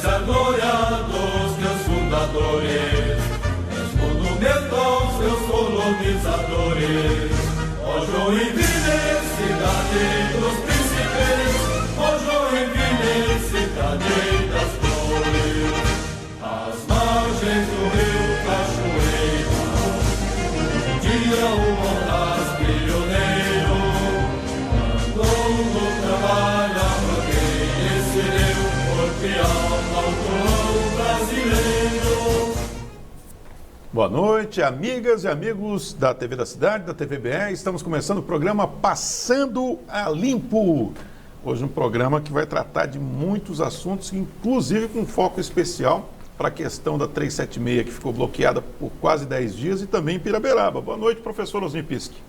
és a glória dos teus fundadores, és monumento aos teus colonizadores. Ó Joinville, cidade dos príncipes, ó Joinville, cidade das flores, as margens do rio Cachoeira, um dia o Montas pioneiro andou no trabalho a manter esse rio, porque alma ao povo brasileiro. Boa noite, amigas e amigos da TV da Cidade, da TVBR. Estamos começando o programa Passando a Limpo. Hoje um programa que vai tratar de muitos assuntos, inclusive com foco especial para a questão da 376, que ficou bloqueada por quase 10 dias, e também em Piraberaba. Boa noite, professor Osni Pischi.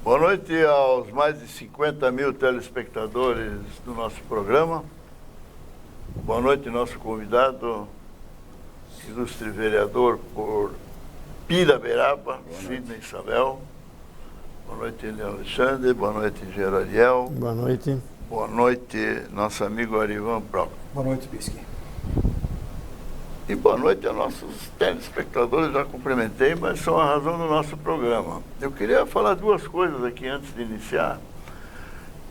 Boa noite aos mais de 50 mil telespectadores do nosso programa. Boa noite, nosso convidado, ilustre vereador por Piraberaba, Sidney Sabel. Boa noite, Eliane Alexandre. Boa noite, Engenheiro Ariel. Boa noite. Boa noite, nosso amigo Arivan Pró. Boa noite, Pischi. E boa noite a nossos telespectadores, já cumprimentei, mas são a razão do nosso programa. Eu queria falar duas coisas aqui antes de iniciar.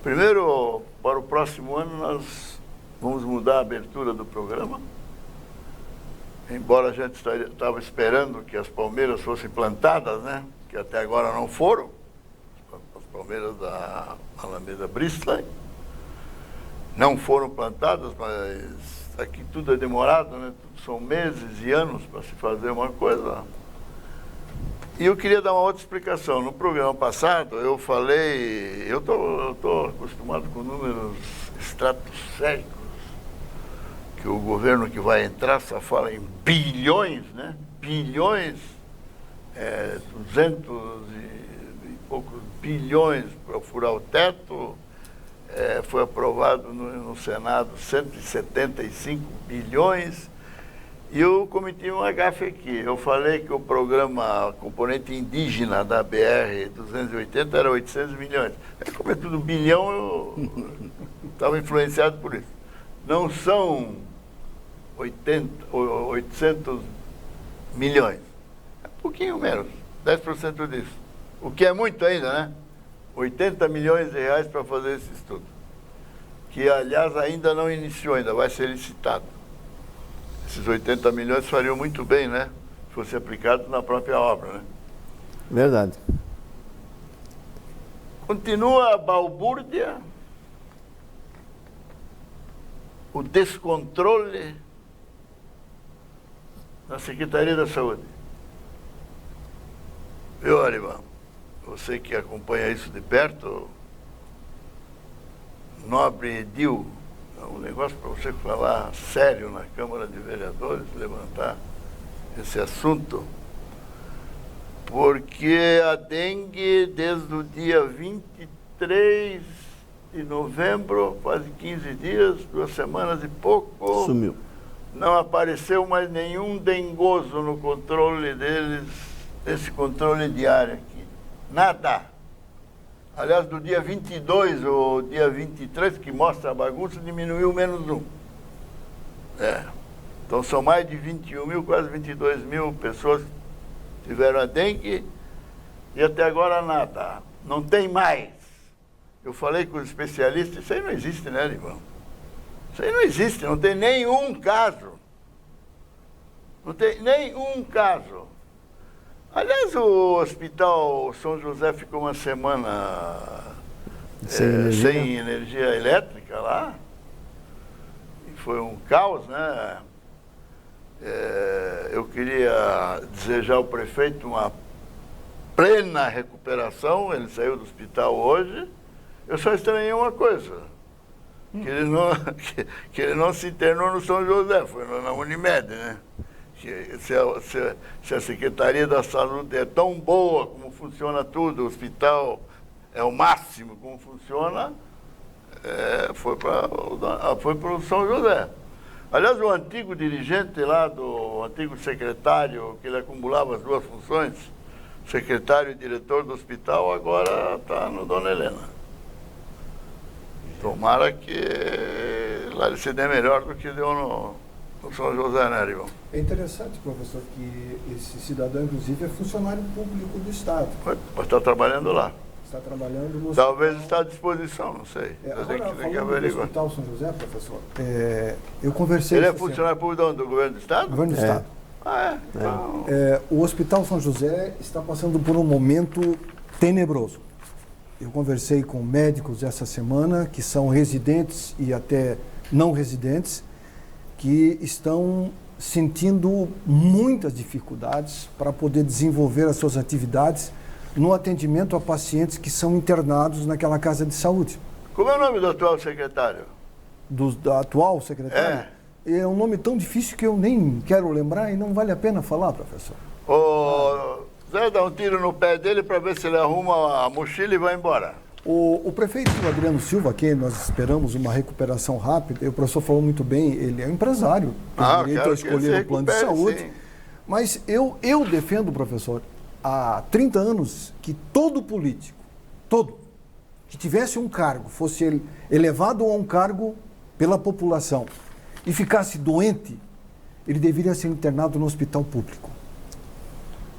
Primeiro, para o próximo ano nós vamos mudar a abertura do programa. Embora a gente estava esperando que as palmeiras fossem plantadas, né? Que até agora não foram. As palmeiras da Alameda Bristol não foram plantadas, mas aqui tudo é demorado, né? São meses e anos para se fazer uma coisa. E eu queria dar uma outra explicação. No programa passado eu falei, eu tô acostumado com números estratosféricos, que o governo que vai entrar só fala em bilhões, né? Bilhões, 200 e poucos bilhões para furar o teto. Foi aprovado no Senado 175 bilhões. E eu cometi um gafe aqui. Eu falei que o programa componente indígena da BR-280 era 800 milhões. Como é tudo bilhão, eu estava influenciado por isso. Não são 800 milhões. É um pouquinho menos, 10% disso. O que é muito ainda, né? 80 milhões de reais para fazer esse estudo. Que, aliás, ainda não iniciou, ainda vai ser licitado. Esses 80 milhões fariam muito bem, né? Se fosse aplicado na própria obra, né? Verdade. Continua a balbúrdia, o descontrole na Secretaria da Saúde. Viu, Arivan? Você que acompanha isso de perto, nobre Edil, é um negócio para você falar sério na Câmara de Vereadores, levantar esse assunto, porque a dengue, desde o dia 23 de novembro, quase 15 dias, 2 semanas e pouco, Sumiu. Não apareceu mais nenhum dengoso no controle deles, esse controle diário aqui. Nada. Aliás, do dia 22 ou dia 23, que mostra a bagunça, diminuiu menos 1. Então são mais de 21 mil, quase 22 mil pessoas que tiveram a dengue e até agora nada. Não tem mais. Eu falei com os especialistas, isso aí não existe, né, irmão? Isso aí não existe, não tem nenhum caso. Não tem nenhum caso. Aliás, o Hospital São José ficou uma semana sem energia elétrica lá. E foi um caos, né? Eu queria desejar ao prefeito uma plena recuperação. Ele saiu do hospital hoje. Eu só estranhei uma coisa. Que ele não se internou no São José, foi na Unimed, né? Se a Secretaria da Saúde é tão boa como funciona tudo, o hospital é o máximo como funciona, foi para o São José. Aliás, o antigo dirigente lá, o antigo secretário, que ele acumulava as duas funções, secretário e diretor do hospital, agora está no Dona Helena. Tomara que lá ele se dê melhor do que deu no o São José, né, Arivão? É interessante, professor, que esse cidadão, inclusive, é funcionário público do Estado. Mas está trabalhando lá. Está trabalhando no Talvez está à disposição, não sei. Agora, Tem que falando do averiguar. Hospital São José, professor, eu conversei... Ele é essa funcionário público de onde? Do governo do Estado? semana- Governo do Estado. Ah, é? Então, O Hospital São José está passando por um momento tenebroso. Eu conversei com médicos essa semana, que são residentes e até não residentes, que estão sentindo muitas dificuldades para poder desenvolver as suas atividades no atendimento a pacientes que são internados naquela casa de saúde. como é o nome do atual secretário? Da atual secretário? É um nome tão difícil que eu nem quero lembrar e não vale a pena falar, professor. O Zé dá um tiro no pé dele para ver se ele arruma a mochila e vai embora. O prefeito Adriano Silva, que nós esperamos uma recuperação rápida, e o professor falou muito bem, ele é um empresário, tem direito a quero que ele escolher se o plano de recupere, saúde. sim. Mas eu defendo, professor, há 30 anos, que todo político, que tivesse um cargo, fosse ele elevado a um cargo pela população e ficasse doente, ele deveria ser internado no hospital público.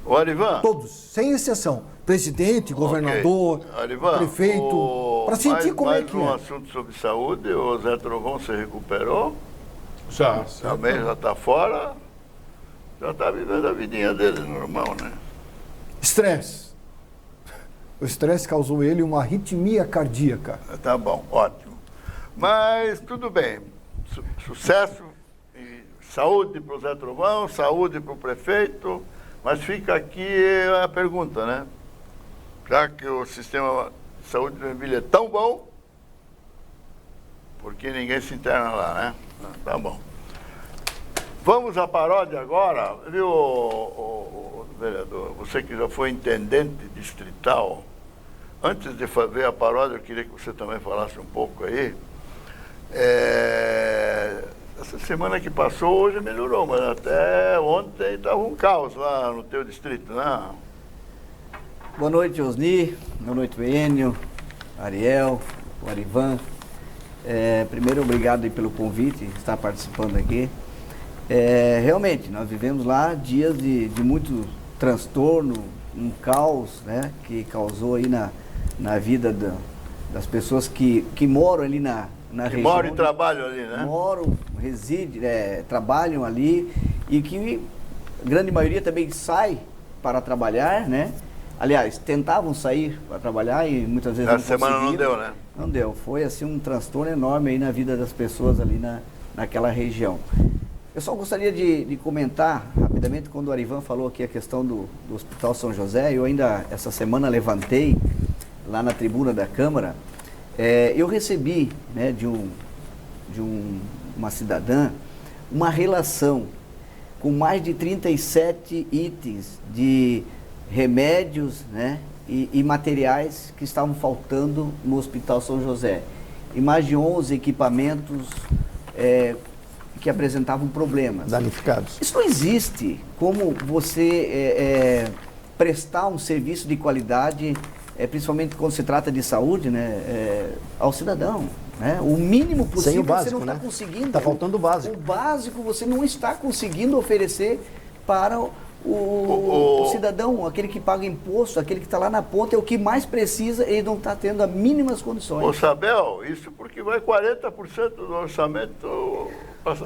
O Arivan? Todos, sem exceção. Presidente, governador, Arivan, prefeito, para sentir como é que um é. assunto sobre saúde, o Zé Trovão se recuperou, Já. também já está fora, já está vivendo a vidinha dele normal, né? Estresse. O estresse causou ele uma arritmia cardíaca. Tá bom, ótimo. Mas tudo bem, sucesso, e saúde para o Zé Trovão, saúde para o prefeito, mas fica aqui a pergunta, né? Já que o sistema de saúde de Joinville é tão bom, por que ninguém se interna lá, né? Tá bom. Vamos à paródia agora, viu, o vereador? Você que já foi intendente distrital, antes de fazer a paródia, eu queria que você também falasse um pouco aí. Essa semana que passou, hoje melhorou, mas até ontem estava um caos lá no teu distrito, né? Boa noite, Osni. Boa noite, Enio, Ariel, o Arivan. Primeiro, obrigado aí pelo convite, estar participando aqui. Realmente, nós vivemos lá dias de muito transtorno, um caos, né, que causou aí na vida das pessoas que moram ali na região. Moram e trabalham ali, né? Moram, residem, trabalham ali e que a grande maioria também sai para trabalhar, né? Aliás, tentavam sair para trabalhar e muitas vezes Essa semana não deu, né? Não deu. Foi assim um transtorno enorme aí na vida das pessoas ali naquela região. Eu só gostaria de comentar rapidamente quando o Arivan falou aqui a questão do Hospital São José. Eu ainda essa semana levantei lá na tribuna da Câmara. Eu recebi, né, de uma cidadã uma relação com mais de 37 itens de remédios, né, e materiais que estavam faltando no Hospital São José. E mais de 11 equipamentos que apresentavam problemas. Danificados. Isso não existe como você prestar um serviço de qualidade, principalmente quando se trata de saúde, né, ao cidadão. Né? O mínimo possível Sem o básico, você não está né? conseguindo. Está faltando o básico. O básico você não está conseguindo oferecer para o cidadão, aquele que paga imposto, aquele que está lá na ponta, é o que mais precisa, ele não está tendo as mínimas condições. Ô Sabel, isso porque vai 40% do orçamento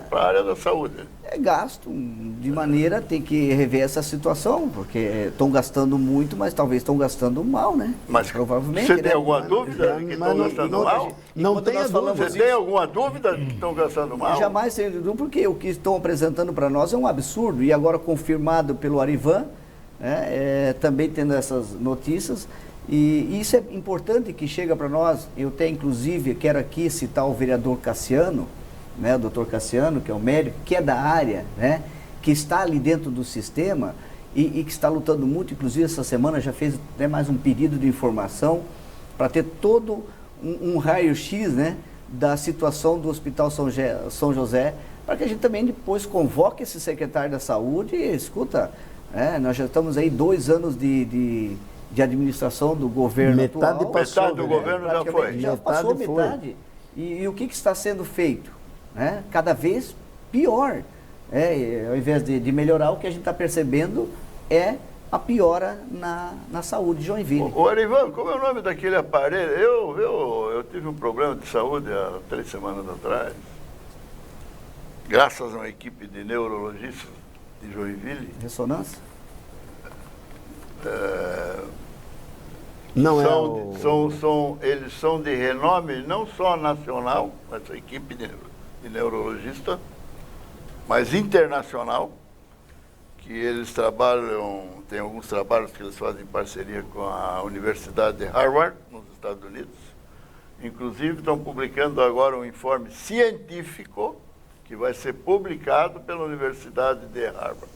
para a área da saúde. É gasto de maneira, tem que rever essa situação, porque estão gastando muito, mas talvez estão gastando mal, né? Mas provavelmente. você né? tem alguma dúvida de que estão gastando mal? Não Quando tenha nós falamos dúvida. Você tem alguma dúvida de que estão gastando mal? Jamais sem dúvida, porque o que estão apresentando para nós é um absurdo, e agora confirmado pelo Arivan, né, também tendo essas notícias, e isso é importante que chega para nós. Eu até inclusive quero aqui citar o vereador Cassiano, né, o doutor Cassiano, que é o médico, que é da área, né, que está ali dentro do sistema e que está lutando muito. Inclusive essa semana já fez até mais um pedido de informação para ter todo um raio-x, né, da situação do Hospital São José, para que a gente também depois convoque esse secretário da saúde e escuta, nós já estamos aí 2 anos de administração do governo Metade atual. passou, Metade do governo já Praticamente foi. Já passou Metade foi. metade. E o que está sendo feito? Né? Cada vez pior. Ao invés de melhorar, o que a gente está percebendo é a piora na saúde de Joinville. Ô Arivan, como é o nome daquele aparelho? Eu tive um problema de saúde há 3 semanas atrás, graças a uma equipe de neurologistas de Joinville. Ressonância? Eles são de renome não só nacional, essa equipe de neurologista, mas internacional, que eles trabalham, tem alguns trabalhos que eles fazem em parceria com a Universidade de Harvard, nos Estados Unidos. Inclusive, estão publicando agora um informe científico que vai ser publicado pela Universidade de Harvard.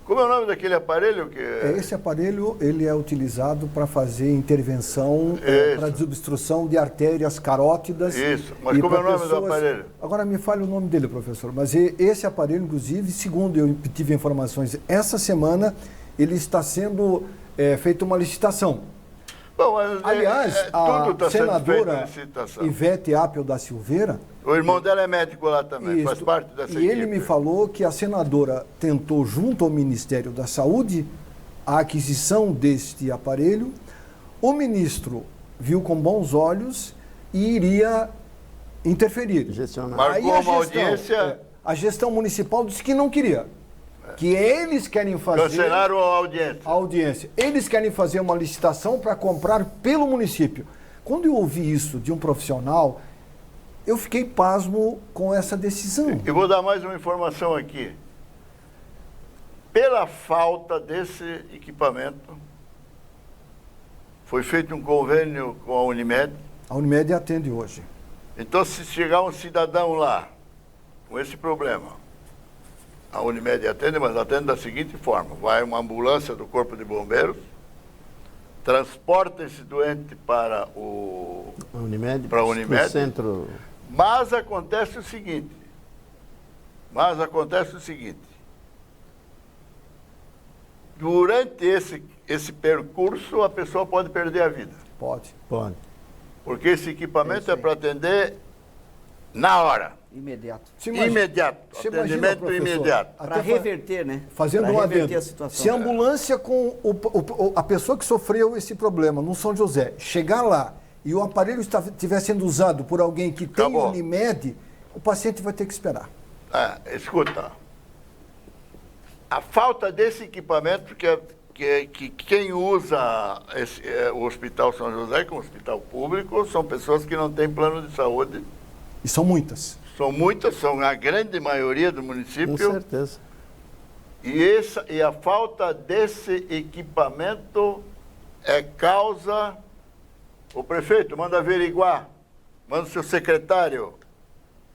Como é o nome daquele aparelho? Esse aparelho ele é utilizado para fazer intervenção para desobstrução de artérias carótidas. Isso, mas como é o nome do aparelho? Agora me fale o nome dele, professor. Mas esse aparelho, inclusive, segundo eu tive informações essa semana, ele está sendo feita uma licitação. Bom, mas, aliás, tudo a senadora Ivete Apel da Silveira... O irmão dela é médico lá também, faz parte dessa equipe. E ele me falou que a senadora tentou, junto ao Ministério da Saúde, a aquisição deste aparelho. O ministro viu com bons olhos e iria interferir. Marcou uma audiência... A gestão municipal disse que não queria. Que eles querem fazer... Cancelaram a audiência. Eles querem fazer uma licitação para comprar pelo município. Quando eu ouvi isso de um profissional, eu fiquei pasmo com essa decisão. Eu vou dar mais uma informação aqui. Pela falta desse equipamento, foi feito um convênio com a Unimed. A Unimed atende hoje. Então, se chegar um cidadão lá com esse problema, a Unimed atende, mas atende da seguinte forma: vai uma ambulância do Corpo de Bombeiros, transporta esse doente para a Unimed, centro. Mas acontece o seguinte, durante esse percurso, a pessoa pode perder a vida. Pode. Porque esse equipamento é para atender na hora. Imediato. Atendimento imediato. Para reverter, né? Fazendo pra um reverter adendo. A situação. Se a ambulância com a pessoa que sofreu esse problema no São José chegar lá e o aparelho estiver sendo usado por alguém que tem Unimed, o paciente vai ter que esperar. Escuta, a falta desse equipamento que quem usa o Hospital São José, que é um hospital público, são pessoas que não têm plano de saúde. E são muitas. São a grande maioria do município. Com certeza. E a falta desse equipamento é causa... O prefeito manda averiguar, manda o seu secretário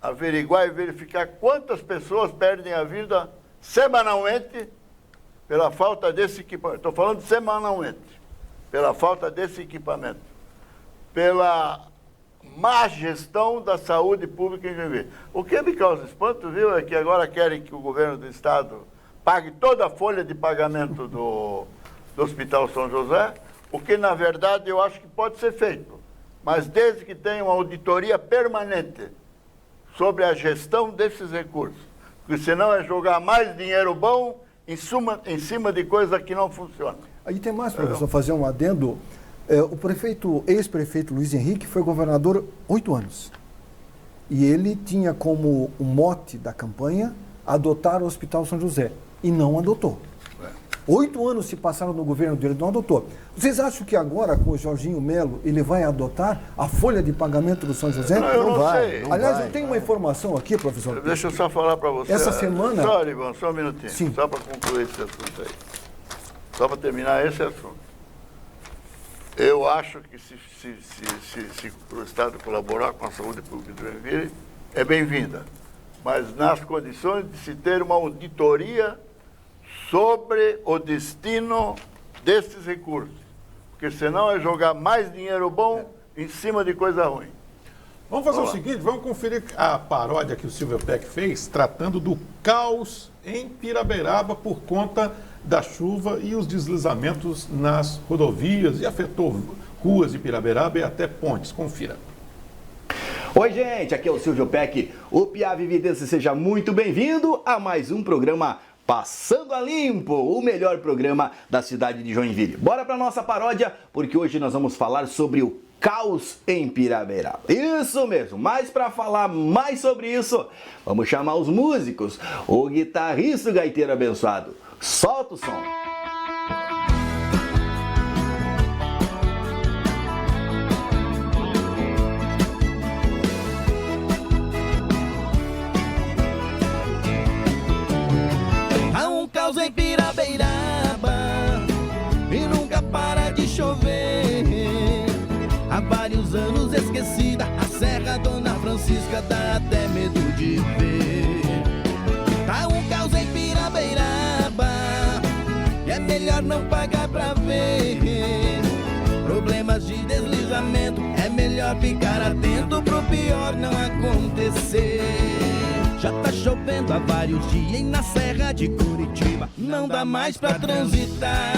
averiguar e verificar quantas pessoas perdem a vida semanalmente pela falta desse equipamento. Estou falando semanalmente. Pela falta desse equipamento. Pela má gestão da saúde pública em Joinville. O que me causa espanto, viu, é que agora querem que o governo do estado pague toda a folha de pagamento do Hospital São José, o que, na verdade, eu acho que pode ser feito, mas desde que tenha uma auditoria permanente sobre a gestão desses recursos, porque senão é jogar mais dinheiro bom em cima de coisa que não funciona. Aí tem mais, professor, fazer um adendo. O ex-prefeito Luiz Henrique foi governador 8 anos. E ele tinha como um mote da campanha adotar o Hospital São José. E não adotou. 8 anos se passaram no governo dele, não adotou. Vocês acham que agora, com o Jorginho Melo, ele vai adotar a folha de pagamento do São José? Não vai. Aliás, eu tenho uma informação aqui, professor. Deixa eu só falar para você. Essa semana... Só um minutinho. Sim. Só para concluir esse assunto aí. Só para terminar esse assunto. Eu acho que se o Estado colaborar com a saúde pública de Joinville, é bem-vinda. Mas nas condições de se ter uma auditoria sobre o destino desses recursos. Porque senão é jogar mais dinheiro bom em cima de coisa ruim. Vamos fazer o seguinte, vamos conferir a paródia que o Silvio Peck fez, tratando do caos em Piraberaba por conta da chuva e os deslizamentos nas rodovias e afetou ruas de Piraberaba e até pontes. Confira. Oi, gente, aqui é o Silvio Peck, o Piá Vividense. Seja muito bem-vindo a mais um programa Passando a Limpo, o melhor programa da cidade de Joinville. Bora pra nossa paródia, porque hoje nós vamos falar sobre o caos em Pirabeiraba. Isso mesmo, mas para falar mais sobre isso, vamos chamar os músicos, o guitarrista e o gaiteiro abençoado. Solta o som. Há um caos em Pirabeiraba e nunca para de chover. Há vários anos esquecida, a Serra Dona Francisca dá até medo de ver. Há um caos em Pirabeiraba e é melhor não pagar pra ver. Problemas de deslizamento, é melhor ficar atento pro pior não acontecer. Já tá chovendo há vários dias e na Serra de Curitiba não dá mais pra transitar.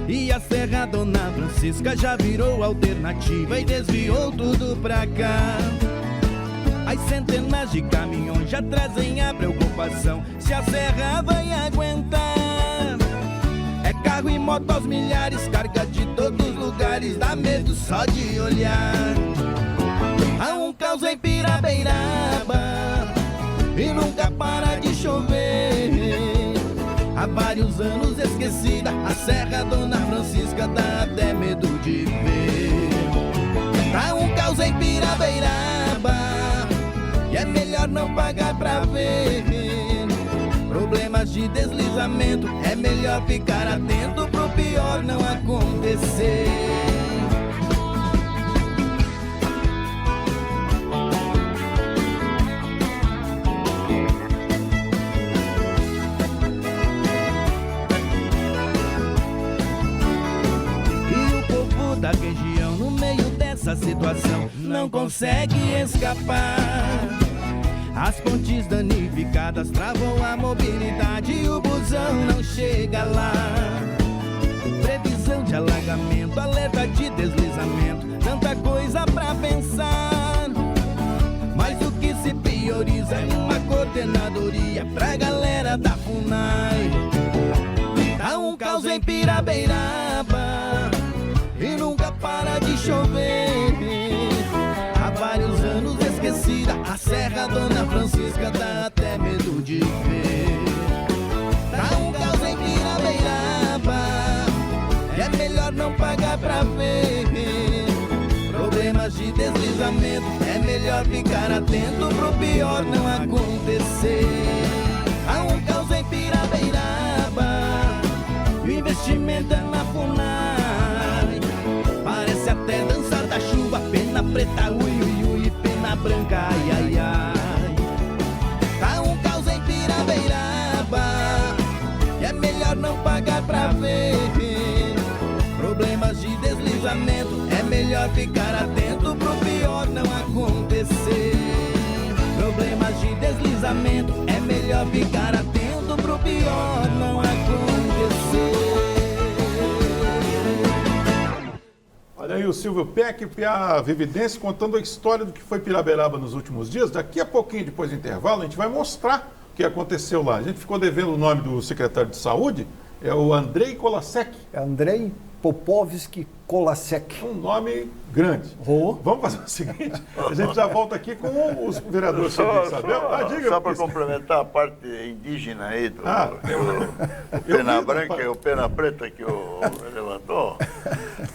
E a Serra Dona Francisca já virou alternativa e desviou tudo pra cá. As centenas de caminhões já trazem a preocupação se a serra vai aguentar. É carro e moto aos milhares, carga de todos os lugares, dá medo só de olhar. Há um caos em Pirabeiraba e nunca para de chover. Há vários anos esquecida, a Serra Dona Francisca dá até medo de ver. Tá um caos em Pirabeiraba e é melhor não pagar pra ver. Problemas de deslizamento, é melhor ficar atento pro pior não acontecer. Da região no meio dessa situação não consegue escapar. As pontes danificadas travam a mobilidade e o busão não chega lá. Previsão de alagamento, alerta de deslizamento, tanta coisa pra pensar. Mas o que se prioriza é uma coordenadoria pra galera da FUNAI. Tá um caos em Pirabeiraba e nunca para de chover. Há vários anos esquecida, a Serra Dona Francisca dá até medo de ver. Tá um caos em Pirabeiraba e é melhor não pagar pra ver. Problemas de deslizamento, é melhor ficar atento pro pior não acontecer. Há um caos em Pirabeiraba, o investimento é na FUNAI. Parece até dançar da chuva, pena preta, ui, ui, ui, pena branca, ai, ai, ai. Tá um caos em Pirabeiraba e é melhor não pagar pra ver. Problemas de deslizamento, é melhor ficar atento pro pior não acontecer. Problemas de deslizamento, é melhor ficar atento pro pior não acontecer. Olha aí o Silvio Peck, Piá Vividense, contando a história do que foi Pirabeiraba nos últimos dias. Daqui a pouquinho, depois do intervalo, a gente vai mostrar o que aconteceu lá. A gente ficou devendo o nome do secretário de saúde, é o Andrei Kolasek. Andrei Popovski Kolasek. Um nome grande. Oh. Vamos fazer o seguinte, a gente já volta aqui com os vereadores Silvio e Isabel. Diga, Só para complementar a parte indígena aí do Pena Branca e o Pena Preta que o levantou.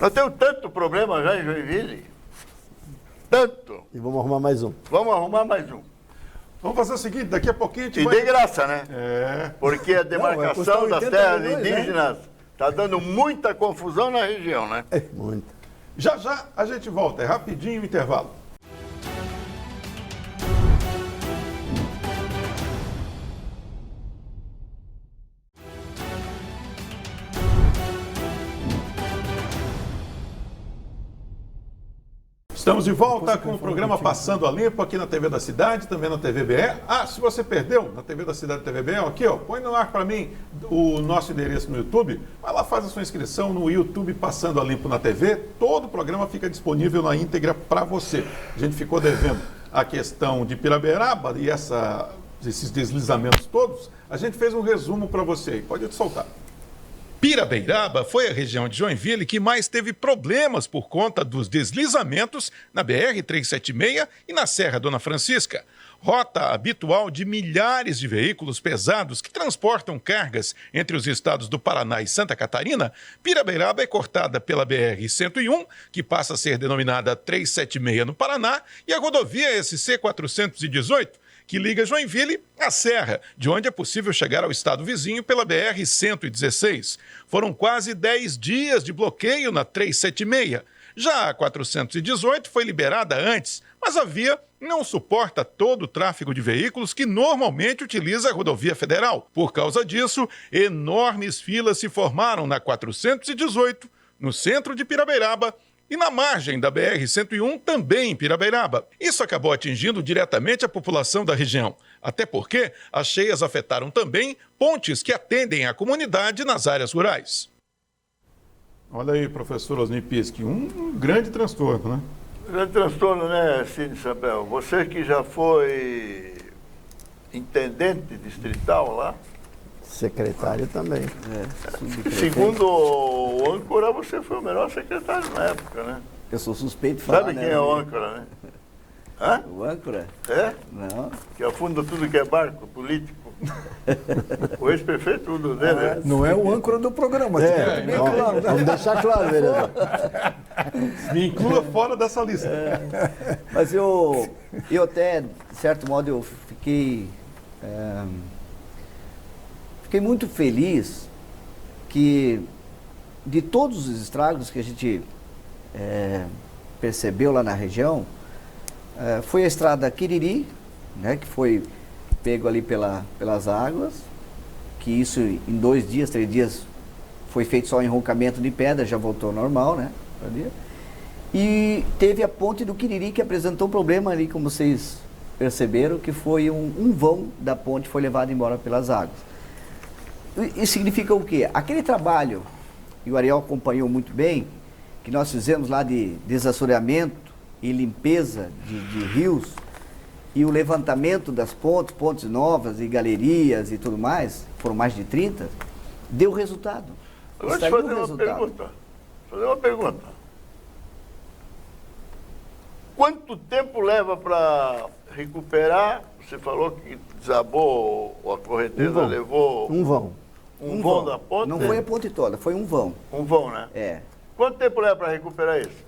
Nós temos tanto problema já em Joinville. Tanto. E vamos arrumar mais um. Vamos arrumar mais um. Vamos fazer o seguinte, daqui a pouquinho a gente E vai... de graça, né? É. Porque a demarcação custar das 80 terras milhões, indígenas está dando muita confusão na região, né? Muito. Já já a gente volta, é rapidinho o intervalo. Estamos de volta com o programa Passando a Limpo aqui na TV da Cidade, também na TVBE. Ah, se você perdeu na TV da Cidade TVBE, aqui ó, põe no ar para mim o nosso endereço no YouTube. Vai lá, faz a sua inscrição no YouTube Passando a Limpo na TV. Todo o programa fica disponível na íntegra para você. A gente ficou devendo a questão de Piraberaba e esses deslizamentos todos. A gente fez um resumo para você. Pode te soltar. Pirabeiraba foi a região de Joinville que mais teve problemas por conta dos deslizamentos na BR-376 e na Serra Dona Francisca. Rota habitual de milhares de veículos pesados que transportam cargas entre os estados do Paraná e Santa Catarina, Pirabeiraba é cortada pela BR-101, que passa a ser denominada 376 no Paraná, e a rodovia SC-418, que liga Joinville à Serra, de onde é possível chegar ao estado vizinho pela BR-116. Foram quase 10 dias de bloqueio na 376. Já a 418 foi liberada antes, mas a via não suporta todo o tráfego de veículos que normalmente utiliza a rodovia federal. Por causa disso, enormes filas se formaram na 418, no centro de Pirabeiraba, e na margem da BR-101, também em Pirabeiraba. Isso acabou atingindo diretamente a população da região, até porque as cheias afetaram também pontes que atendem a comunidade nas áreas rurais. Olha aí, professor Osni Pischi, um grande transtorno, né? Grande transtorno, né, Cine Isabel? Você que já foi intendente distrital lá, Secretário também. segundo o âncora, você foi o melhor secretário na época, né? Eu sou suspeito de falar, Sabe né? quem é o âncora, né? Hã? O âncora? É? Não. Que afunda tudo que é barco político. O ex-prefeito Udo Denner. Não é o âncora do programa. Bem claro, né? Vamos deixar claro, vereador. Me inclua fora dessa lista. Mas eu até, de certo modo, eu fiquei muito feliz que de todos os estragos que a gente percebeu lá na região, foi a estrada Quiriri, né, que foi pego ali pelas águas, que isso em 2 dias, 3 dias foi feito só enroncamento de pedra, já voltou ao normal, né? E teve a ponte do Quiriri que apresentou um problema ali, como vocês perceberam, que foi um vão da ponte foi levado embora pelas águas. Isso significa o quê? Aquele trabalho, e o Ariel acompanhou muito bem, que nós fizemos lá de desassoreamento e limpeza de rios, e o levantamento das pontes novas e galerias e tudo mais, foram mais de 30, deu resultado. Agora deixa eu fazer uma pergunta. Quanto tempo leva para recuperar? Você falou que desabou, a correnteza levou... Um vão. Um vão da ponte? Não foi a ponte toda, foi um vão. Um vão, né? É. Quanto tempo leva para recuperar isso?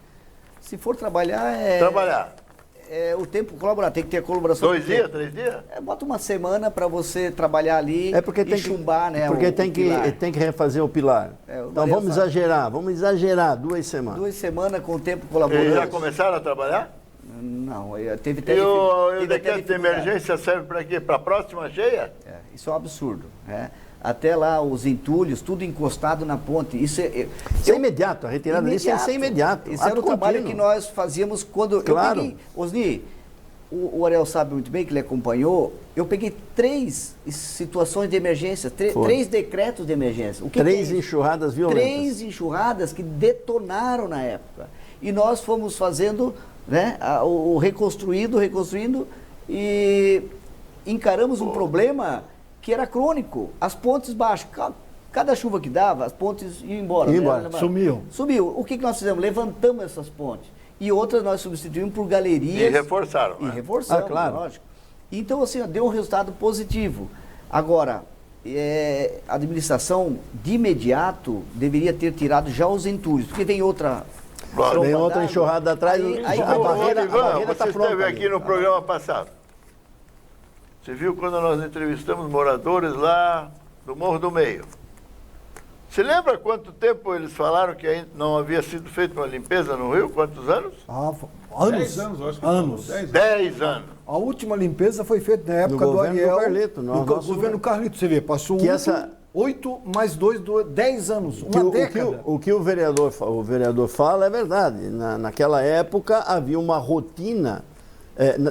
Se for trabalhar, Trabalhar. o tempo colaborar, tem que ter a colaboração. 2 dias, 3 dias? Bota uma semana para você trabalhar ali e chumbar, né? Porque o tem pilar. que refazer o pilar. Então vamos exagerar, 2 semanas. 2 semanas com o tempo Eles colaborando. já começaram a trabalhar? Não, teve até E o teve até decreto de dificuldade. emergência serve para quê? Para a próxima cheia? Isso é um absurdo, né? Até lá os entulhos, tudo encostado na ponte. Isso é imediato, a retirada disso é ser imediato. Esse era o trabalho que nós fazíamos quando Claro. eu peguei, Osni, o Ariel sabe muito bem que ele acompanhou, eu peguei 3 situações de emergência, 3 decretos de emergência. O que 3 que é enxurradas violentas. 3 enxurradas que detonaram na época. E nós fomos fazendo, né, o reconstruindo e encaramos um problema que era crônico. As pontes baixas, cada chuva que dava, as pontes iam embora. Sumiam. Sumiu. O que nós fizemos? Levantamos essas pontes. E outras nós substituímos por galerias. E reforçaram. E né? reforçamos, claro. lógico. Então, assim, deu um resultado positivo. Agora, a administração, de imediato, deveria ter tirado já os entulhos, porque vem outra... Claro. Vem outra enxurrada atrás, Aí- a barreira Você está pronta. esteve aqui ali. no programa passado. Você viu quando nós entrevistamos moradores lá do Morro do Meio. Você lembra quanto tempo eles falaram que ainda não havia sido feita uma limpeza no Rio? Quantos anos? Anos. 10 anos, eu acho que Anos. 10 anos. A última limpeza foi feita na época do governo do Ariel. Carlito, no nosso governo Carlito, você vê, passou Que um, essa 8 mais 2, 10 anos, Que uma o- década. O que o vereador fala é verdade. Naquela época havia uma rotina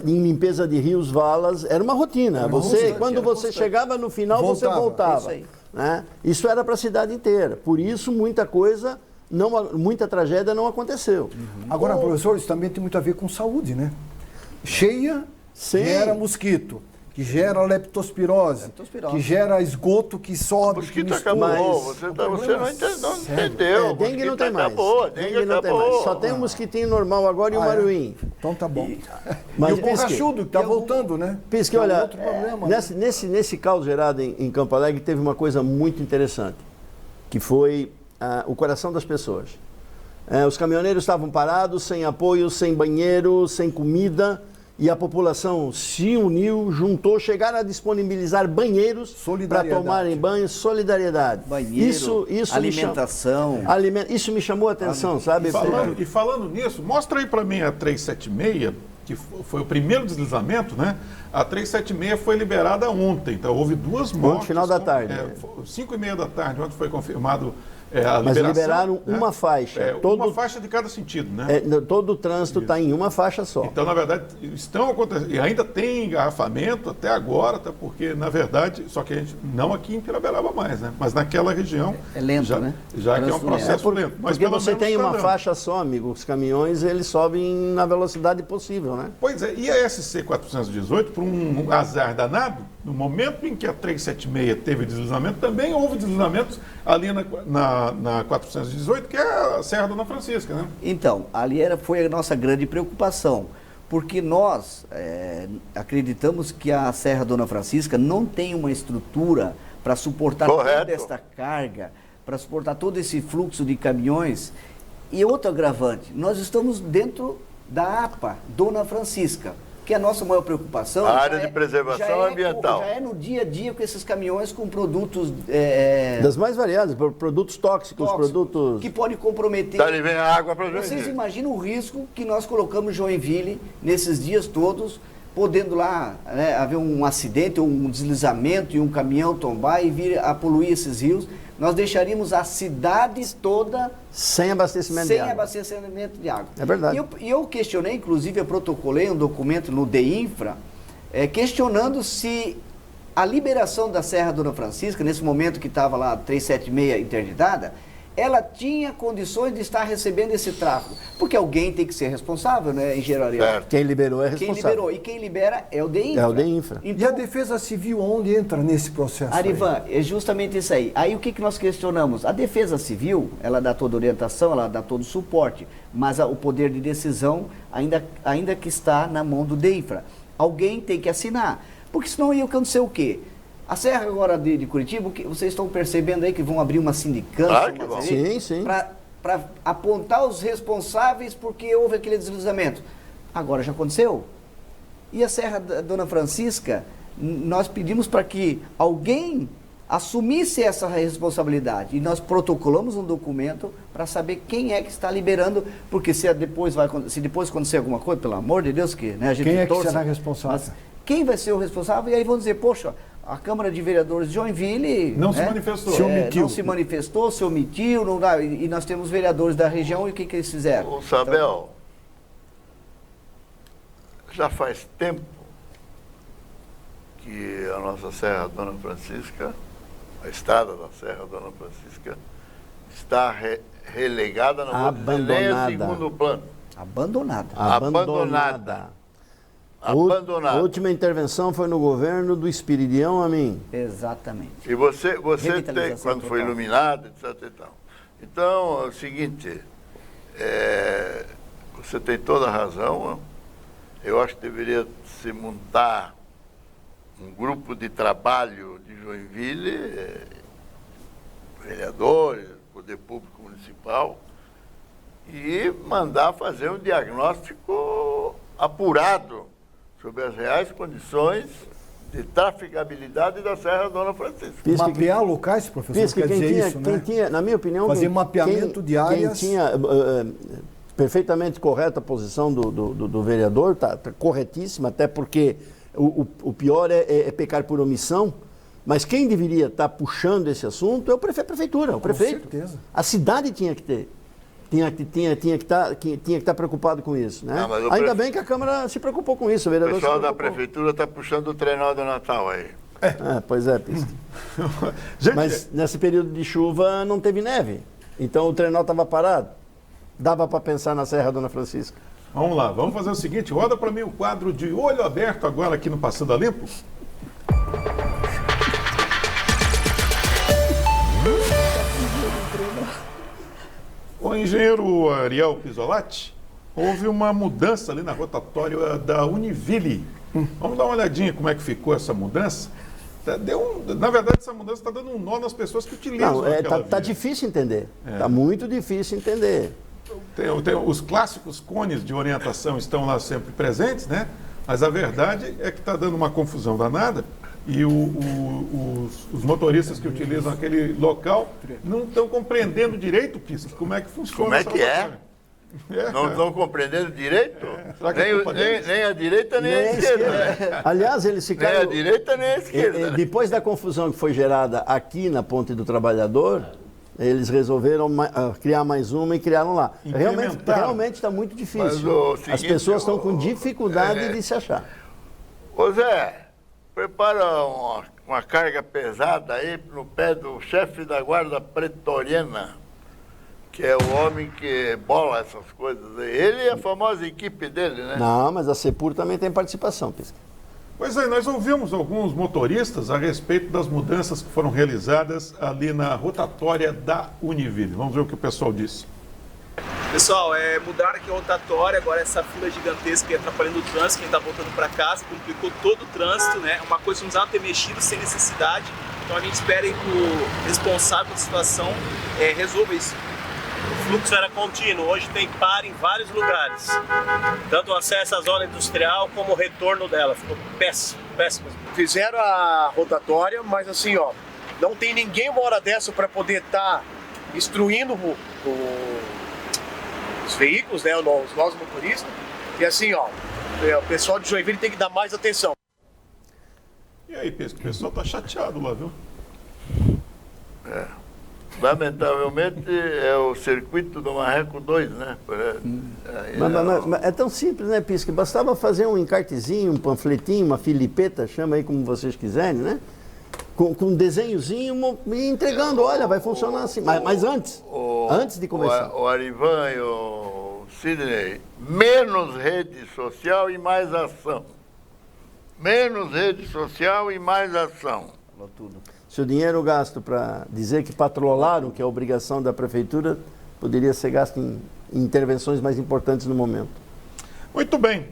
em limpeza de rios, valas, era uma rotina. Era uma Você, constante, quando era você constante. chegava no final, você Voltava. voltava. Isso aí. Né? Isso era para a cidade inteira. Por isso, muita tragédia não aconteceu. Agora, professor, isso também tem muito a ver com saúde, né? Cheia Sim. gera mosquito, que gera leptospirose, Leptospirose. que gera esgoto que sobe, O que mosquito mistura. acabou, mas- você não entendeu. Dengue não Mosquito tem mais. acabou, dengue Dengue não tem acabou. mais. Só tem um mosquitinho normal agora e o Ah, é? maruim. Então tá bom. Mas e o Pisque, borrachudo, que está voltando, né? Pisque, Que é um olha, outro problema, né? nesse caos gerado em Campo Alegre, teve uma coisa muito interessante, que foi o coração das pessoas. Os caminhoneiros estavam parados, sem apoio, sem banheiro, sem comida, e a população se uniu, juntou, chegaram a disponibilizar banheiros para Solidariedade. tomarem banho, solidariedade. Banheiro, alimentação. Isso me chamou a atenção, sabe? E falando nisso, mostra aí para mim a 376, que foi o primeiro deslizamento, né? A 376 foi liberada ontem, então houve 2 mortes. final da tarde. 5h30 da tarde, ontem foi confirmado a Mas liberação. liberaram uma faixa. Uma faixa de cada sentido, né? Todo o trânsito está em uma faixa só. Então, na verdade, estão acontecendo, e ainda tem engarrafamento até agora, até porque, na verdade, só que a gente, não aqui em Piraberaba mais, né? Mas naquela região, É lento, já, né? já que é um Trânsito processo lento. Mas Porque pelo você menos tem tá uma dando. faixa só, amigo. Os caminhões, eles sobem na velocidade possível, né? Pois é, e a SC 418, por um azar danado, no momento em que a 376 teve deslizamento, também houve deslizamentos ali na 418, que é a Serra Dona Francisca, né? Então, ali foi a nossa grande preocupação, porque nós acreditamos que a Serra Dona Francisca não tem uma estrutura para suportar Correto. toda esta carga, para suportar todo esse fluxo de caminhões. E outro agravante, nós estamos dentro da APA Dona Francisca, que a nossa maior preocupação A área de preservação ambiental. Já é no dia a dia com esses caminhões com produtos Das mais variadas, produtos tóxicos, tóxicos, produtos... que podem comprometer. Dali vem a água para Vocês imaginam o risco que nós colocamos em Joinville nesses dias todos, podendo lá haver um acidente ou um deslizamento e um caminhão tombar e vir a poluir esses rios. Nós deixaríamos a cidade toda Sem abastecimento de sem água. abastecimento de água. É verdade. E eu questionei, inclusive eu protocolei um documento no DEINFRA, questionando se a liberação da Serra Dona Francisca, nesse momento que estava lá a 376 interditada, ela tinha condições de estar recebendo esse tráfego. Porque alguém tem que ser responsável, né, engenharia? Certo. Quem liberou é Quem responsável. liberou. E quem libera é o DEINFRA. É o DEINFRA. E Então, a Defesa Civil onde entra nesse processo? aí? Arivan, é justamente isso aí. Aí o que nós questionamos? A Defesa Civil, ela dá toda orientação, ela dá todo suporte, mas o poder de decisão ainda que está na mão do DEINFRA. Alguém tem que assinar, porque senão ia acontecer o quê? A Serra agora de Curitiba, vocês estão percebendo aí que vão abrir uma sindicância, Claro que vão. Sim, sim. para apontar os responsáveis porque houve aquele deslizamento. Agora já aconteceu. E a Serra da Dona Francisca, nós pedimos para que alguém assumisse essa responsabilidade. E nós protocolamos um documento para saber quem é que está liberando, porque se depois acontecer alguma coisa, pelo amor de Deus, que né, a gente Quem é que torça, será responsável? mas quem vai ser o responsável? E aí vão dizer, poxa, a Câmara de Vereadores de Joinville... Não se manifestou. Se omitiu. Não se manifestou, se omitiu, não dá, e nós temos vereadores da região, e o que eles fizeram? Ô, Sabel, já faz tempo que a nossa Serra Dona Francisca, a estrada da Serra Dona Francisca, está relegada, não vou dizer nem a Abandonada. segundo plano. Abandonada. Abandonada. Abandonada. A última intervenção foi no governo do Espiridião a mim. Exatamente. E você tem, Revitalização quando foi total. iluminado, etc. E tal. Então, é o seguinte, você tem toda a razão. Eu acho que deveria se montar um grupo de trabalho de Joinville, vereadores, poder público municipal, e mandar fazer um diagnóstico apurado sobre as reais condições de trafegabilidade da Serra Dona Francisca. Mapear locais, professor, Pisque, quer dizer isso, quem né? tinha, na minha opinião... Fazer mapeamento de áreas. Quem tinha perfeitamente correta a posição do vereador, está corretíssima, até porque o pior é pecar por omissão, Mas quem deveria estar puxando esse assunto é a prefeitura, o prefeito. certeza. A cidade tinha que ter. Tinha que estar preocupado com isso, né? Não, mas o Ainda bem que a Câmara se preocupou com isso, o O vereador pessoal se da preocupou. prefeitura está puxando o trenó do Natal aí. Pois é, Pisca. Gente, Mas nesse período de chuva não teve neve. Então o trenó estava parado. Dava para pensar na Serra Dona Francisca. vamos lá, vamos fazer o seguinte, roda para mim o quadro de olho aberto agora aqui no Passando a Limpo. O engenheiro Ariel Pisolatti, houve uma mudança ali na rotatória da Univille. Vamos dar uma olhadinha como é que ficou essa mudança. Na verdade, essa mudança está dando um nó nas pessoas que utilizam Não, aquela tá via. difícil entender. Tá muito difícil entender. Os clássicos cones de orientação estão lá sempre presentes, né? Mas a verdade é que está dando uma confusão danada e os motoristas que utilizam aquele local não estão compreendendo direito, Pisca, como é que funciona. Como é essa que é? rotatória. Não estão compreendendo direito? Será que é culpa deles? Nem a direita, nem a esquerda. Né? Aliás, eles Nem ficaram. a direita, nem a esquerda. né? Depois da confusão que foi gerada aqui na Ponte do Trabalhador, eles resolveram criar mais uma e criaram lá. Incrementaram. Realmente está muito Mas difícil. o As seguinte, pessoas estão com dificuldade de se achar. Ô Zé, prepara uma carga pesada aí no pé do chefe da guarda pretoriana, que é o homem que bola essas coisas aí. Ele e a famosa equipe dele, né? Não, mas a Sepur também tem participação, Pisca. Pois é, nós ouvimos alguns motoristas a respeito das mudanças que foram realizadas ali na rotatória da Univille. Vamos ver o que o pessoal disse. Pessoal, mudaram aqui a rotatória, agora essa fila gigantesca atrapalhando o trânsito, quem está voltando para casa, complicou todo o trânsito, né? Uma coisa que não precisava ter mexido sem necessidade, então a gente espera que o responsável da situação resolva isso. O fluxo era contínuo, hoje tem par em vários lugares, tanto o acesso à zona industrial como o retorno dela, ficou péssimo, péssimo. Fizeram a rotatória, mas assim, ó, não tem ninguém uma hora dessa para poder estar instruindo os veículos, né, os nossos motoristas, e assim, ó, o pessoal de Joinville tem que dar mais atenção. E aí, Pesco, o pessoal tá chateado lá, viu? Lamentavelmente é o circuito do Marreco 2, né? Mas é tão simples, né, Pisca? Bastava fazer um encartezinho, um panfletinho, uma filipeta, chama aí como vocês quiserem, né? Com um desenhozinho e entregando, olha, vai funcionar assim. Mas antes de começar. O Arivan e o Sidney, menos rede social e mais ação. Menos rede social e mais ação. Falou tudo. Se o dinheiro gasto para dizer que patrolaram, que é a obrigação da prefeitura, poderia ser gasto em intervenções mais importantes no momento. Muito bem.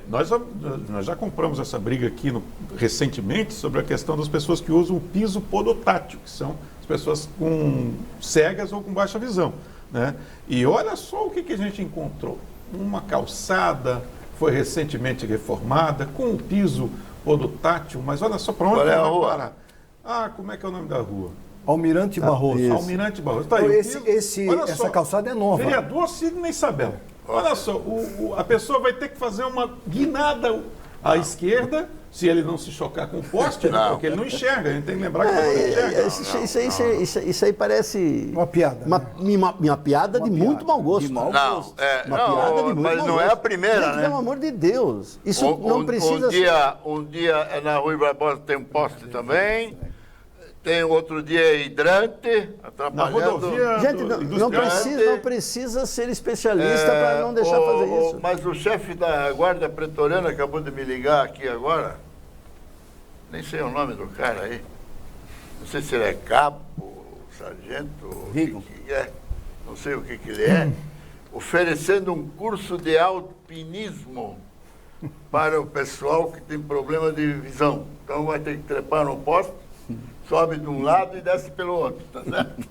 Nós já compramos essa briga aqui recentemente sobre a questão das pessoas que usam o piso podotátil, que são as pessoas cegas ou com baixa visão, né? E olha só o que a gente encontrou. Uma calçada foi recentemente reformada com o piso podotátil, mas olha só para onde Qual é a vai rua? parar. Como é que é o nome da rua? Almirante Barroso. isso. Almirante Barroso. Tá aí, Então, o piso. Olha essa só, calçada é nova. Vereador Sidney Isabel. Olha só, a pessoa vai ter que fazer uma guinada à esquerda, se ele não se chocar com o poste, né, porque ele não enxerga. A gente tem que lembrar que ele não enxerga. Isso aí parece Uma piada. uma piada de muito mau gosto. Não, piada de muito mas mau não é gosto. a primeira, Gente, né? pelo amor de Deus. Isso não precisa Um dia na Rui Barbosa tem um poste também. Tem outro dia hidrante, Na atrapalhando. rodovia Gente, industrial. não precisa ser especialista para não deixar fazer isso. Mas o chefe da guarda pretoriana acabou de me ligar aqui agora. Nem sei o nome do cara aí. Não sei se ele é cabo, sargento, Rico. o que é. Não sei o que ele é. Oferecendo um curso de alpinismo para o pessoal que tem problema de visão. Então vai ter que trepar no poste, sobe de um lado e desce pelo outro, tá certo?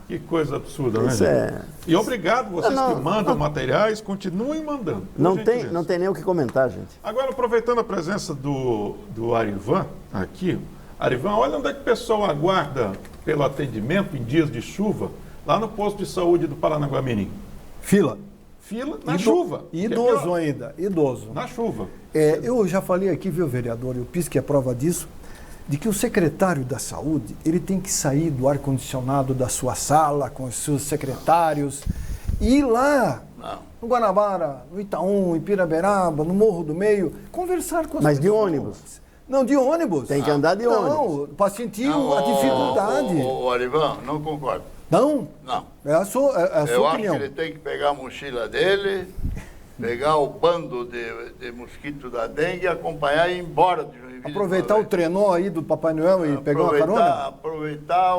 Que coisa absurda, né, Isso gente? E obrigado vocês que mandam materiais, continuem mandando. por Não gentileza. tem nem o que comentar, gente. Agora, aproveitando a presença do Arivan aqui, Arivan, olha onde é que o pessoal aguarda pelo atendimento em dias de chuva, lá no posto de saúde do Paranaguamirim. Fila. Fila na chuva. que é Idoso pior. ainda, idoso. Na chuva. Eu já falei aqui, viu, vereador, e o PIS que é prova disso. de que o secretário da saúde ele tem que sair do ar-condicionado da sua sala com os seus secretários e ir lá no Guanabara, no Itaú, em Piraberaba, no Morro do Meio, conversar com as Mas de pessoas. ônibus? Não, de ônibus. Tem que andar de ônibus. Não, para sentir a dificuldade. O Arivan, não concordo. Não? Não. É a sua Eu acho opinião. que ele tem que pegar a mochila dele, pegar o bando de mosquito da dengue, acompanhar e ir embora de Joinville. Aproveitar o trenó aí do Papai Noel e pegar uma carona? Aproveitar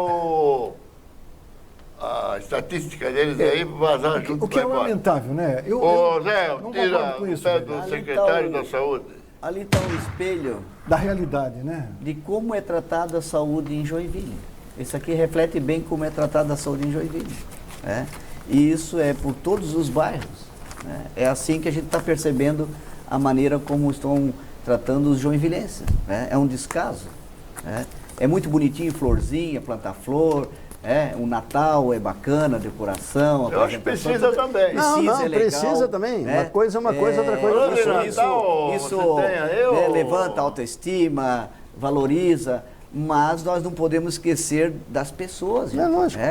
a estatística deles aí e vazar junto O que é vai embora. lamentável, né? Ô Zé, não tira concordo com o isso, pé velho. do secretário da saúde. Ali está um espelho Da realidade, né? de como é tratada a saúde em Joinville. Esse aqui reflete bem como é tratada a saúde em Joinville. Né? E isso é por todos os bairros. Né? É assim que a gente está percebendo a maneira como estão tratando os joinvilenses. Né? É um descaso. Né? É muito bonitinho, florzinha, plantar flor. O Natal é bacana, a decoração, a Eu acho que precisa também. Não, é legal, precisa também. né? Uma coisa é uma coisa, outra coisa é outra coisa. Isso você tem aí, levanta a autoestima, valoriza, mas nós não podemos esquecer das pessoas. É lógico.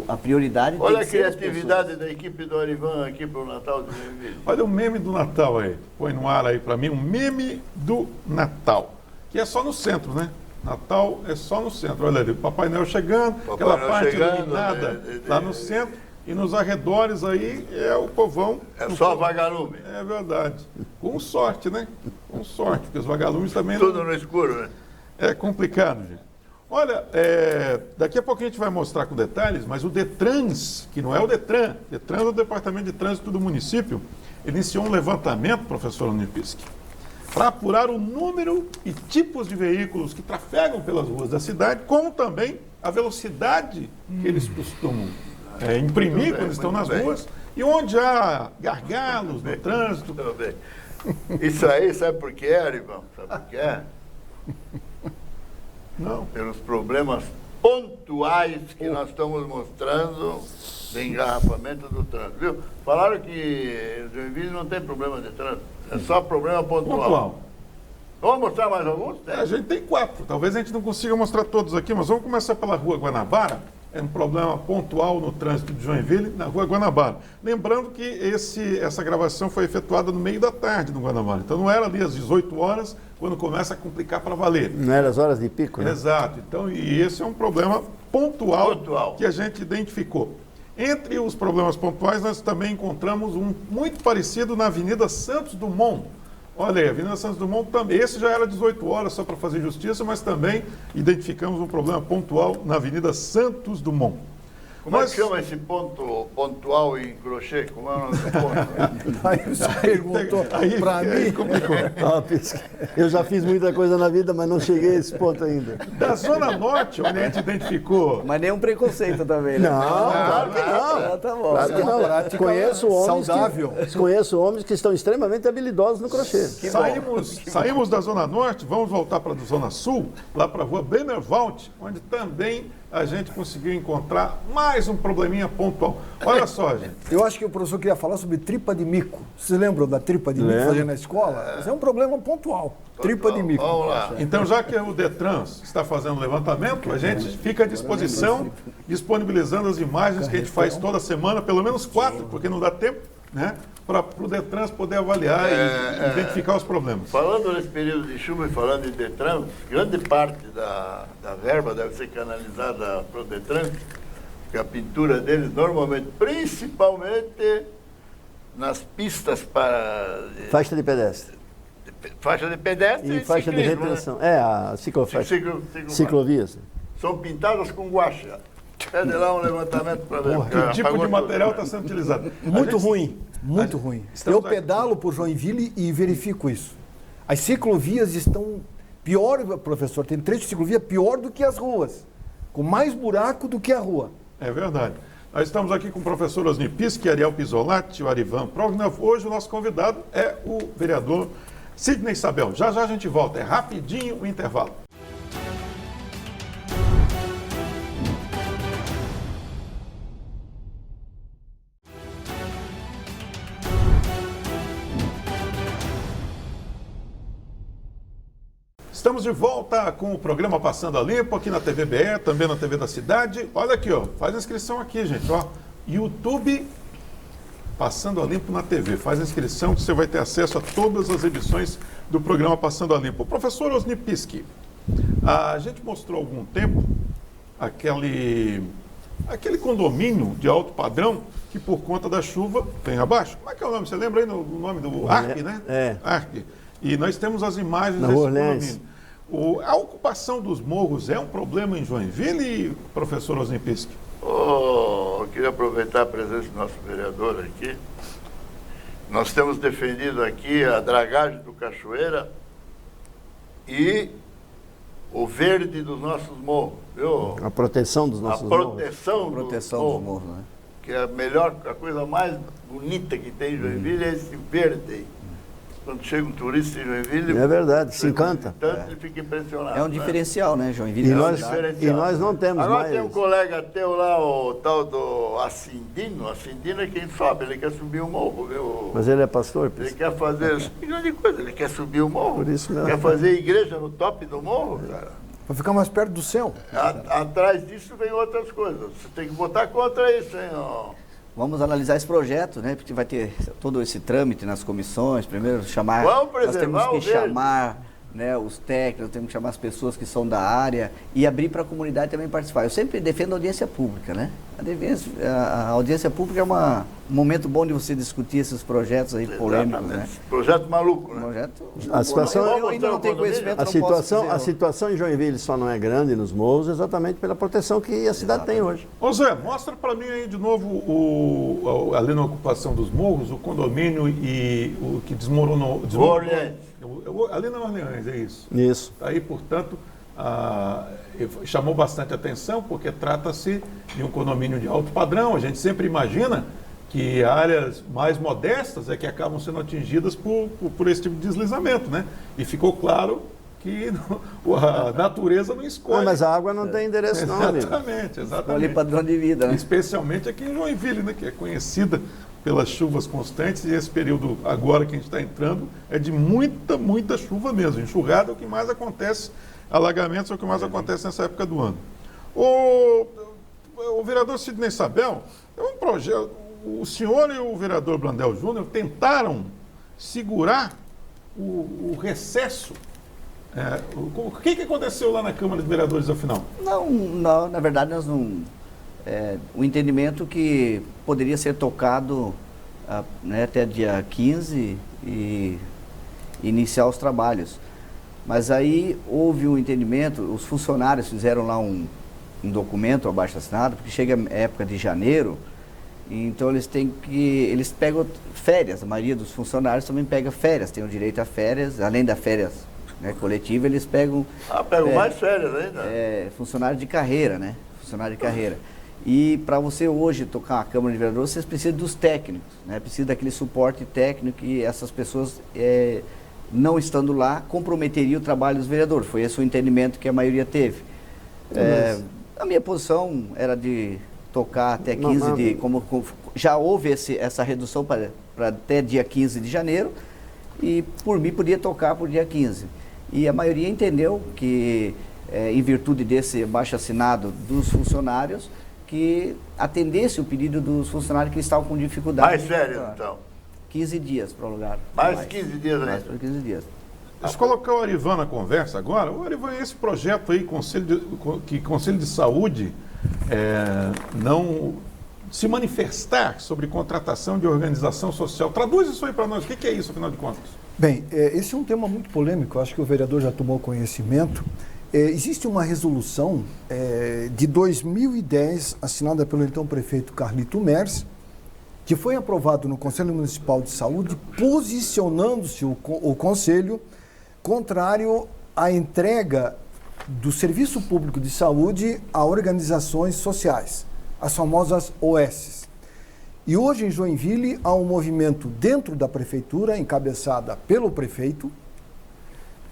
A prioridade Olha tem a que ser as criatividade pessoas. da equipe do Arivan aqui para o Natal de Joinville. Olha o meme do Natal aí. Põe no ar aí para mim, um meme do Natal. Que é só no centro, né? Natal é só no centro. Olha ali, o Papai Noel chegando, aquela Noel parte chegando, iluminada lá no centro. E nos arredores aí é o povão. É só vagalume. É verdade. Com sorte, né? Com sorte, porque os vagalumes também Tudo no escuro, né? é complicado, gente. Olha, daqui a pouco a gente vai mostrar com detalhes, mas o Detrans, que não é o Detran, Detran é o Departamento de Trânsito do município, iniciou um levantamento, professor Nipiski, para apurar o número e tipos de veículos que trafegam pelas ruas da cidade, como também a velocidade que eles costumam imprimir quando estão nas ruas e onde há gargalos no trânsito. Tudo bem. Isso aí, sabe por quê, Arivão? Sabe por quê? Não. Pelos problemas pontuais que nós estamos mostrando de engarrafamento do trânsito, viu? Falaram que Joinville não tem problema de trânsito, é só problema pontual. Vamos mostrar mais alguns? A gente tem 4. Talvez a gente não consiga mostrar todos aqui, mas vamos começar pela Rua Guanabara. É um problema pontual no trânsito de Joinville, na Rua Guanabara. Lembrando que essa gravação foi efetuada no meio da tarde no Guanabara. Então não era ali às 18 horas, quando começa a complicar para valer. Não era as horas de pico, né? Exato. Então, e esse é um problema pontual que a gente identificou. Entre os problemas pontuais, nós também encontramos um muito parecido na Avenida Santos Dumont. Olha aí, a Avenida Santos Dumont também. Esse já era 18 horas, só para fazer justiça, mas também identificamos um problema pontual na Avenida Santos Dumont. Como é que chama esse ponto pontual em crochê? Como é o nome do ponto? Aí você perguntou para mim. Complicou. Eu já fiz muita coisa na vida, mas não cheguei a esse ponto ainda. Da Zona Norte, onde a gente identificou. Mas nenhum preconceito também, né? Não, claro que não. Tá bom. Claro que não. Prática saudável. Conheço homens que estão extremamente habilidosos no crochê. Saímos da Zona Norte, vamos voltar para a Zona Sul, lá para a Rua Bemervalt, onde também a gente conseguiu encontrar mais um probleminha pontual. Olha só, gente. Eu acho que o professor queria falar sobre tripa de mico. Vocês lembram da tripa de mico fazendo na escola? Isso é um problema pontual. Tripa de mico. Vamos lá. Então, já que o Detrans está fazendo o levantamento, a gente fica à disposição, disponibilizando as imagens que a gente faz toda semana, pelo menos 4, porque não dá tempo, né? Para o Detrans poder avaliar e identificar os problemas. Falando nesse período de chuva e falando em Detran, grande parte da verba deve ser canalizada para o Detran, porque a pintura deles normalmente, principalmente nas pistas para... Faixa de pedestre. Faixa de pedestre E faixa de ciclismo, retenção. né? A ciclofaixa. Ciclovia. Ciclovias. São pintadas com guache. Pede lá um levantamento para ver. Que tipo de material está sendo utilizado? Muito ruim, muito ruim. Eu pedalo por Joinville e verifico isso. As ciclovias estão pior, professor, tem trecho de ciclovia pior do que as ruas, com mais buraco do que a rua. É verdade. Nós estamos aqui com o professor Osnipiski, Ariel Pisolatti, o Arivan Prognav. Hoje o nosso convidado é o vereador Sidney Sabel. Já já a gente volta, é rapidinho o intervalo. Estamos de volta com o programa Passando a Limpo, aqui na TVBE, também na TV da Cidade. Olha aqui, ó, faz a inscrição aqui, gente, ó. YouTube Passando a Limpo na TV. Faz a inscrição que você vai ter acesso a todas as edições do programa Passando a Limpo. Professor Osni Pischi, a gente mostrou há algum tempo aquele condomínio de alto padrão que por conta da chuva vem abaixo. Como é que é o nome? Você lembra aí o nome do Arque, né? É. Arque. E nós temos as imagens Na desse Orleans. condomínio. A ocupação dos morros é um problema em Joinville, professor Osni Pischi? Eu queria aproveitar a presença do nosso vereador aqui. Nós temos defendido aqui a dragagem do Cachoeira e o verde dos nossos morros, viu? A proteção dos nossos morros. Proteção dos morros, né? Que é a coisa mais bonita que tem em Joinville é esse verde aí. Quando chega um turista em Joinville... É verdade, se encanta. Ele fica impressionado. É um diferencial, né, Joinville? E nós não temos Agora mais... tem um colega teu lá, o tal do Acindino. Acindino é quem sobe, ele quer subir o morro, viu? Mas ele é pastor? Ele quer fazer grande coisa, ele quer subir o morro. Por isso mesmo. Quer fazer igreja no top do morro, cara. Para ficar mais perto do céu. Atrás disso vem outras coisas. Você tem que botar contra isso, hein? Ó. Vamos analisar esse projeto, né? Porque vai ter todo esse trâmite nas comissões. Primeiro chamar. Vamos nós temos preservar que o verde. chamar, né, os técnicos, temos que chamar as pessoas que são da área e abrir para a comunidade também participar. Eu sempre defendo a audiência pública, né? A audiência pública é um momento bom de você discutir esses projetos aí polêmicos, né? Projeto maluco, né? A situação, eu ainda não tenho conhecimento. a situação em Joinville só não é grande nos morros exatamente pela proteção que a cidade tem hoje. Ô Zé, mostra para mim aí de novo ali na ocupação dos morros, o condomínio e o que desmoronou. Orleans. Ali na Orleans, é isso. Isso. Aí, portanto, chamou bastante atenção porque trata-se de um condomínio de alto padrão. A gente sempre imagina que áreas mais modestas é que acabam sendo atingidas por esse tipo de deslizamento, né? E ficou claro que a natureza não escolhe. Mas a água não tem endereço não, amigo. Exatamente. Escolhe padrão de vida, né? Especialmente aqui em Joinville, né? Que é conhecida pelas chuvas constantes e esse período agora que a gente está entrando é de muita chuva mesmo. Enxurrada é o que mais acontece, alagamentos é o que mais acontece nessa época do ano. O vereador Sidney Sabel, é um projeto, o senhor e o vereador Blandel Júnior tentaram segurar o recesso. O que aconteceu lá na Câmara de Vereadores ao final? Não, na verdade nós não... o entendimento que poderia ser tocado né, até dia 15 e iniciar os trabalhos. Mas aí houve um entendimento, os funcionários fizeram lá um documento abaixo assinado, porque chega a época de janeiro, então eles pegam férias, a maioria dos funcionários também pega férias, tem o direito a férias, além da férias, né, coletiva, eles pegam... pegam mais férias ainda. Funcionário de carreira, né? Funcionário de carreira. E para você hoje tocar a Câmara de Vereadores, vocês precisam dos técnicos, né? Precisa daquele suporte técnico e essas pessoas, não estando lá, comprometeria o trabalho dos vereadores. Foi esse o entendimento que a maioria teve. A minha posição era de tocar até 15 como já houve essa redução para até dia 15 de janeiro, e por mim podia tocar por dia 15. E a maioria entendeu que, em virtude desse abaixo-assinado dos funcionários, que atendesse o pedido dos funcionários que estavam com dificuldade. Mais férias, então. 15 dias prolongado. Mais 15 dias ainda. Mais 15 dias. Deixa eu colocar o Arivan na conversa agora. O Arivan, esse projeto aí, Conselho de Saúde não se manifestar sobre contratação de organização social. Traduz isso aí para nós. O que é isso, afinal de contas? Bem, esse é um tema muito polêmico. Acho que o vereador já tomou conhecimento. Existe uma resolução de 2010, assinada pelo então prefeito Carlito Mers, que foi aprovado no Conselho Municipal de Saúde, posicionando-se o Conselho contrário à entrega do Serviço Público de Saúde a organizações sociais, as famosas OS. E hoje em Joinville há um movimento dentro da prefeitura, encabeçada pelo prefeito,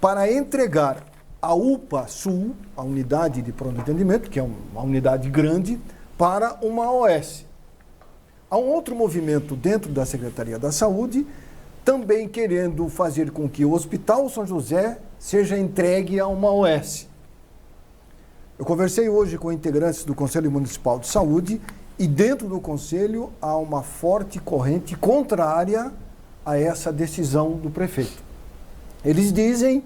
para entregar a UPA Sul, a unidade de pronto atendimento, que é uma unidade grande, para uma OS. Há um outro movimento dentro da Secretaria da Saúde, também querendo fazer com que o Hospital São José seja entregue a uma OS. Eu conversei hoje com integrantes do Conselho Municipal de Saúde e dentro do Conselho há uma forte corrente contrária a essa decisão do prefeito. Eles dizem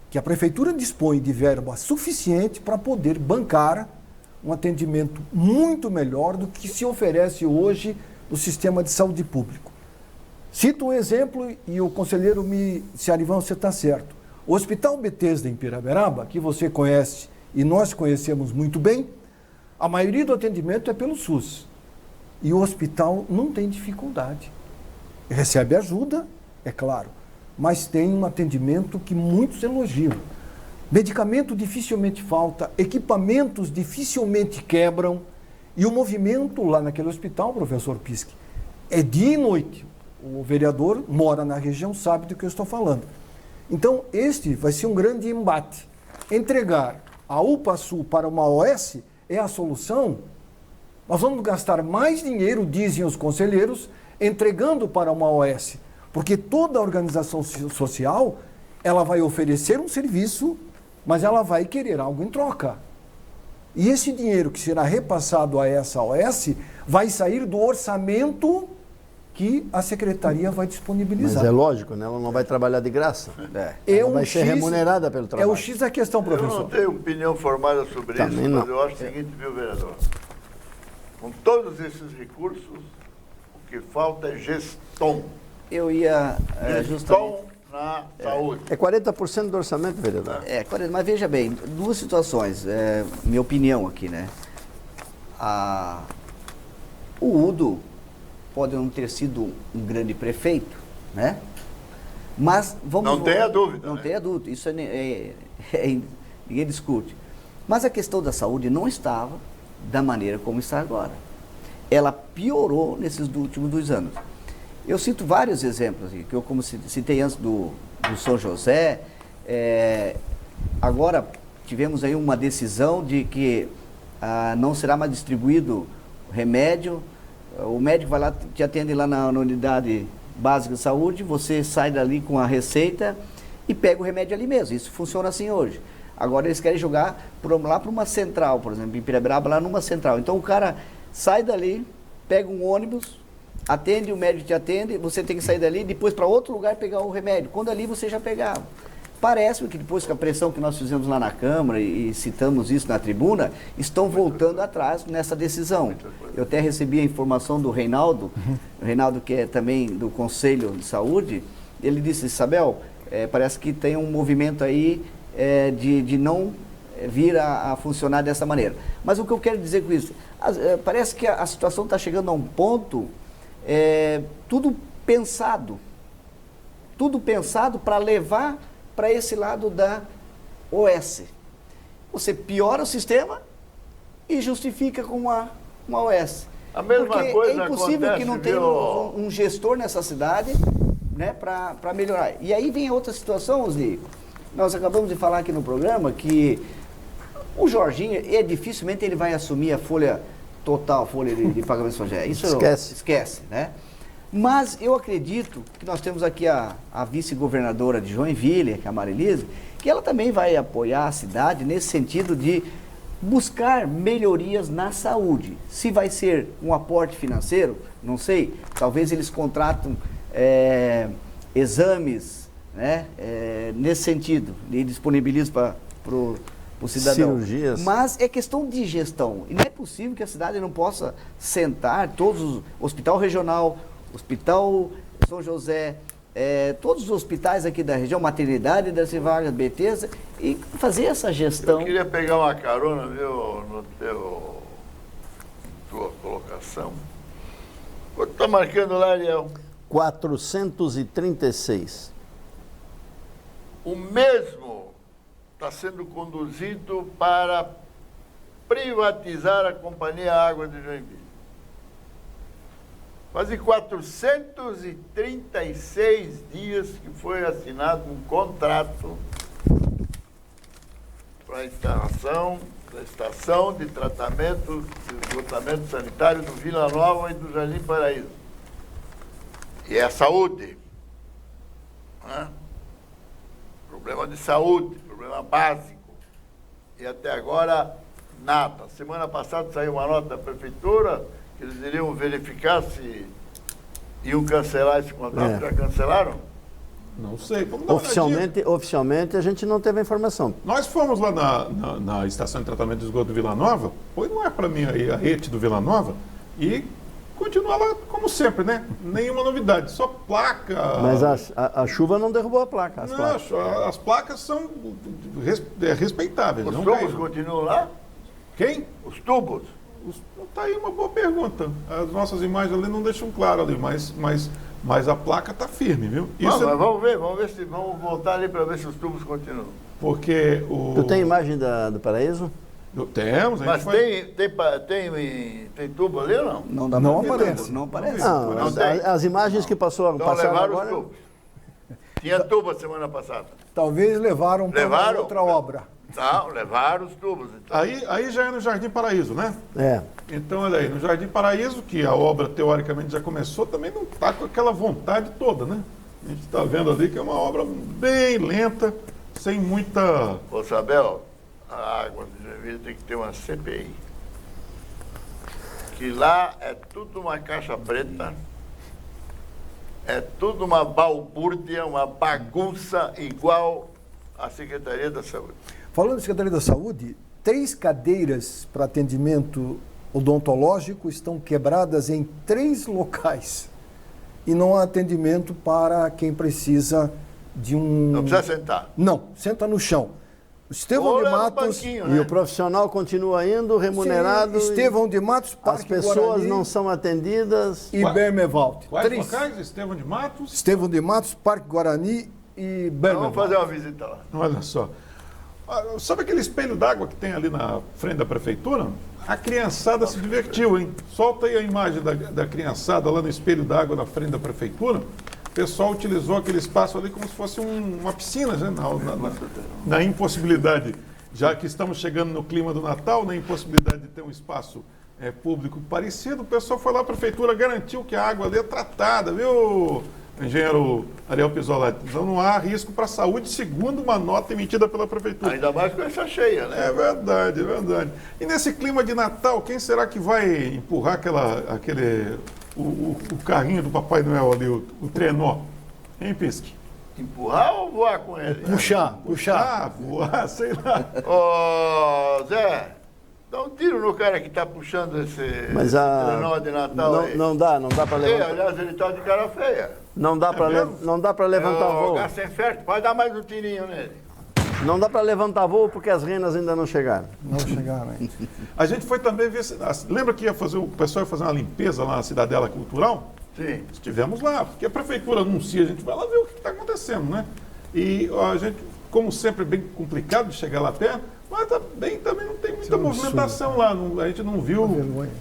que a Prefeitura dispõe de verba suficiente para poder bancar um atendimento muito melhor do que se oferece hoje no sistema de saúde público. Cito um exemplo e o conselheiro se Arivão, você está certo. O Hospital Bethesda em Piraberaba, que você conhece e nós conhecemos muito bem, a maioria do atendimento é pelo SUS. E o hospital não tem dificuldade. Recebe ajuda, é claro, mas tem um atendimento que muitos elogiam. Medicamento dificilmente falta, equipamentos dificilmente quebram, e o movimento lá naquele hospital, professor Pisque, é dia e noite. O vereador mora na região, sabe do que eu estou falando. Então, este vai ser um grande embate. Entregar a UPA-Sul para uma OS é a solução? Nós vamos gastar mais dinheiro, dizem os conselheiros, entregando para uma OS, porque toda a organização social, ela vai oferecer um serviço, mas ela vai querer algo em troca. E esse dinheiro que será repassado a essa OS vai sair do orçamento que a secretaria vai disponibilizar. Mas é lógico, né? Ela não vai trabalhar de graça. Ela vai ser remunerada pelo trabalho. É o X da questão, professor. Eu não tenho opinião formada sobre Também isso, não. mas eu acho o seguinte, viu, vereador? Com todos esses recursos, o que falta é gestão. Eu ia justamente... Gestão na saúde. É 40% do orçamento, vereador. Mas veja bem, duas situações, minha opinião aqui, né? O Udo pode não ter sido um grande prefeito, né? Mas vamos... Não tenha dúvida. Não né? tenha dúvida, isso ninguém discute. Mas a questão da saúde não estava da maneira como está agora. Ela piorou nesses últimos 2 anos. Eu cito vários exemplos, que eu como citei antes do São José, agora tivemos aí uma decisão de que não será mais distribuído remédio, o médico vai lá, te atende lá na unidade básica de saúde, você sai dali com a receita e pega o remédio ali mesmo, isso funciona assim hoje. Agora eles querem jogar lá para uma central, por exemplo, em Piraberaba, lá numa central. Então o cara sai dali, pega um ônibus, atende, o médico te atende, você tem que sair dali, depois para outro lugar pegar o remédio, quando ali você já pegava. Parece-me que depois com a pressão que nós fizemos lá na Câmara e citamos isso na tribuna, estão voltando atrás nessa decisão. Eu até recebi a informação do Reinaldo, o Reinaldo que é também do Conselho de Saúde, ele disse, Isabel, parece que tem um movimento aí de não vir a funcionar dessa maneira. Mas o que eu quero dizer com isso, parece que a situação está chegando a um ponto, tudo pensado para levar para esse lado da OS. Você piora o sistema e justifica com uma OS. A mesma Porque coisa é impossível acontece, que não tenha um gestor nessa cidade, né, para melhorar. E aí vem outra situação, Osni. Nós acabamos de falar aqui no programa que o Jorginho, dificilmente ele vai assumir a folha total, folha de pagamento de Sogé. Isso esquece, né? Mas eu acredito que nós temos aqui a vice-governadora de Joinville, que é a Marilise, que ela também vai apoiar a cidade nesse sentido de buscar melhorias na saúde. Se vai ser um aporte financeiro, não sei, talvez eles contratam exames, né, nesse sentido, e disponibilizam para o cidadão. Cirurgias. Mas é questão de gestão. E não é possível que a cidade não possa sentar, hospital regional, Hospital São José, todos os hospitais aqui da região, maternidade das vagas, Bethesda, e fazer essa gestão. Eu queria pegar uma carona, viu, tua colocação. Quanto está marcando lá, Ariel? 436. O mesmo está sendo conduzido para privatizar a Companhia Água de Joinville. Quase 436 dias que foi assinado um contrato para a instalação da estação de tratamento de esgotamento sanitário do Vila Nova e do Jardim Paraíso. E é a saúde. né? Problema de saúde, problema básico. E até agora, nada. Semana passada saiu uma nota da prefeitura que eles iriam verificar se iam cancelar esse contrato. Já cancelaram? Não sei. Vamos dar uma olhadinha. Oficialmente a gente não teve a informação. Nós fomos lá na estação de tratamento de esgoto do Vila Nova, põe no ar para mim aí a rede do Vila Nova e continua lá como sempre, né? Nenhuma novidade, só placa. Mas a chuva não derrubou a placa. As placas são respeitáveis. Os não tubos caíram. continuam lá? Quem? Os tubos? Tá aí uma boa pergunta. As nossas imagens ali não deixam claro ali, mas a placa está firme, viu? Mas vamos ver se vamos voltar ali para ver se os tubos continuam. Porque o... Tu tem imagem do paraíso? Temos, a gente Mas tem tubo ali ou não? Não dá Não pra aparece. ver, não aparece. Não, as imagens que passaram Então levaram agora... os tubos. Tinha tubo a semana passada. Talvez levaram para Levaram? outra obra. Não, levaram os tubos. Então. Aí já é no Jardim Paraíso, né? É. Então, olha aí, no Jardim Paraíso, que a obra teoricamente já começou, também não está com aquela vontade toda, né? A gente está vendo ali que é uma obra bem lenta, sem muita... Ô, Sabel, a água de Joinville tem que ter uma CPI. Que lá é tudo uma caixa preta, é tudo uma balbúrdia, uma bagunça igual à Secretaria da Saúde. Falando de Secretaria da Saúde, 3 cadeiras para atendimento odontológico estão quebradas em 3 locais. E não há atendimento para quem precisa de um... Não precisa sentar. Não, senta no chão. Estevão de Matos... E o profissional continua indo, remunerado. Sim, Estevão de Matos, As Parque pessoas Guarani não são atendidas. e Bermewald. Quais 3. locais? Estevão de Matos? Estevão de Matos, Parque Guarani e Bermewald. Vamos fazer uma visita lá. Olha só. Sabe aquele espelho d'água que tem ali na frente da prefeitura? A criançada se divertiu, hein? Solta aí a imagem da criançada lá no espelho d'água na frente da prefeitura. O pessoal utilizou aquele espaço ali como se fosse uma piscina, né? Na impossibilidade, já que estamos chegando no clima do Natal, na impossibilidade de ter um espaço público parecido, o pessoal foi lá, a prefeitura garantiu que a água ali é tratada, viu, engenheiro Ariel Pisolati? Então não há risco para a saúde, segundo uma nota emitida pela prefeitura. Ainda mais com essa cheia, né? É verdade, é verdade. E nesse clima de Natal, quem será que vai empurrar o carrinho do Papai Noel ali, o trenó? Hein, Pisque? Empurrar ou voar com ele? Puxar. Voar, sei lá. Ô, Zé, dá um tiro no cara que está puxando esse trenó de Natal aí. Não dá para levantar. Aliás, ele está de cara feia. Não dá para levantar voo. Gasto sem fértil, pode dar mais um tirinho nele. Não dá para levantar voo porque as renas ainda não chegaram. Não chegaram ainda. A gente foi também ver. Lembra que o pessoal ia fazer uma limpeza lá na Cidadela Cultural? Sim. Estivemos lá, porque a prefeitura anuncia, a gente vai lá ver o que está acontecendo, né? E a gente, como sempre, é bem complicado de chegar lá perto, mas também não tem muita movimentação lá. A gente não viu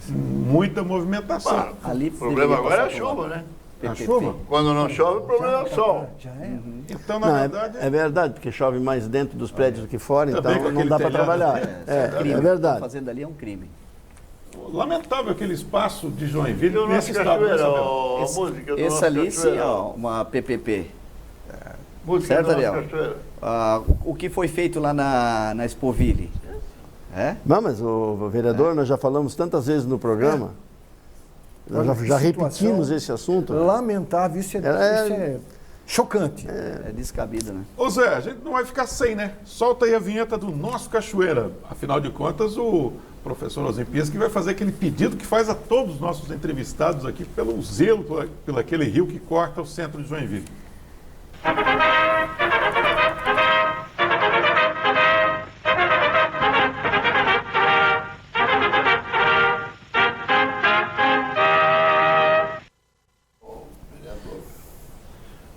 muita movimentação. Ali O problema agora é a chuva, né? A chuva? Quando não chove, o problema é o sol. Já é. Então, na verdade. É verdade, porque chove mais dentro dos prédios do que fora, Também então com não aquele dá para telhado. trabalhar. É crime. O que verdade. estão fazendo ali é um crime. Lamentável aquele espaço de Joinville Viu nesse nossa estado. cachoeira, Né, a Esse, música do esse nosso ali sim, cachoeira. ó, uma PPP. Música Certo, do nosso Ariel? cachoeira. O que foi feito lá na Expoville? É? Não, mas o vereador, nós já falamos tantas vezes no programa, nós já repetimos esse assunto. Lamentável, isso é chocante. É descabido, né? Ô Zé, a gente não vai ficar sem, né? Solta aí a vinheta do nosso Cachoeira. Afinal de contas, o professor Osimpias que vai fazer aquele pedido que faz a todos os nossos entrevistados aqui pelo zelo pelo aquele rio que corta o centro de Joinville.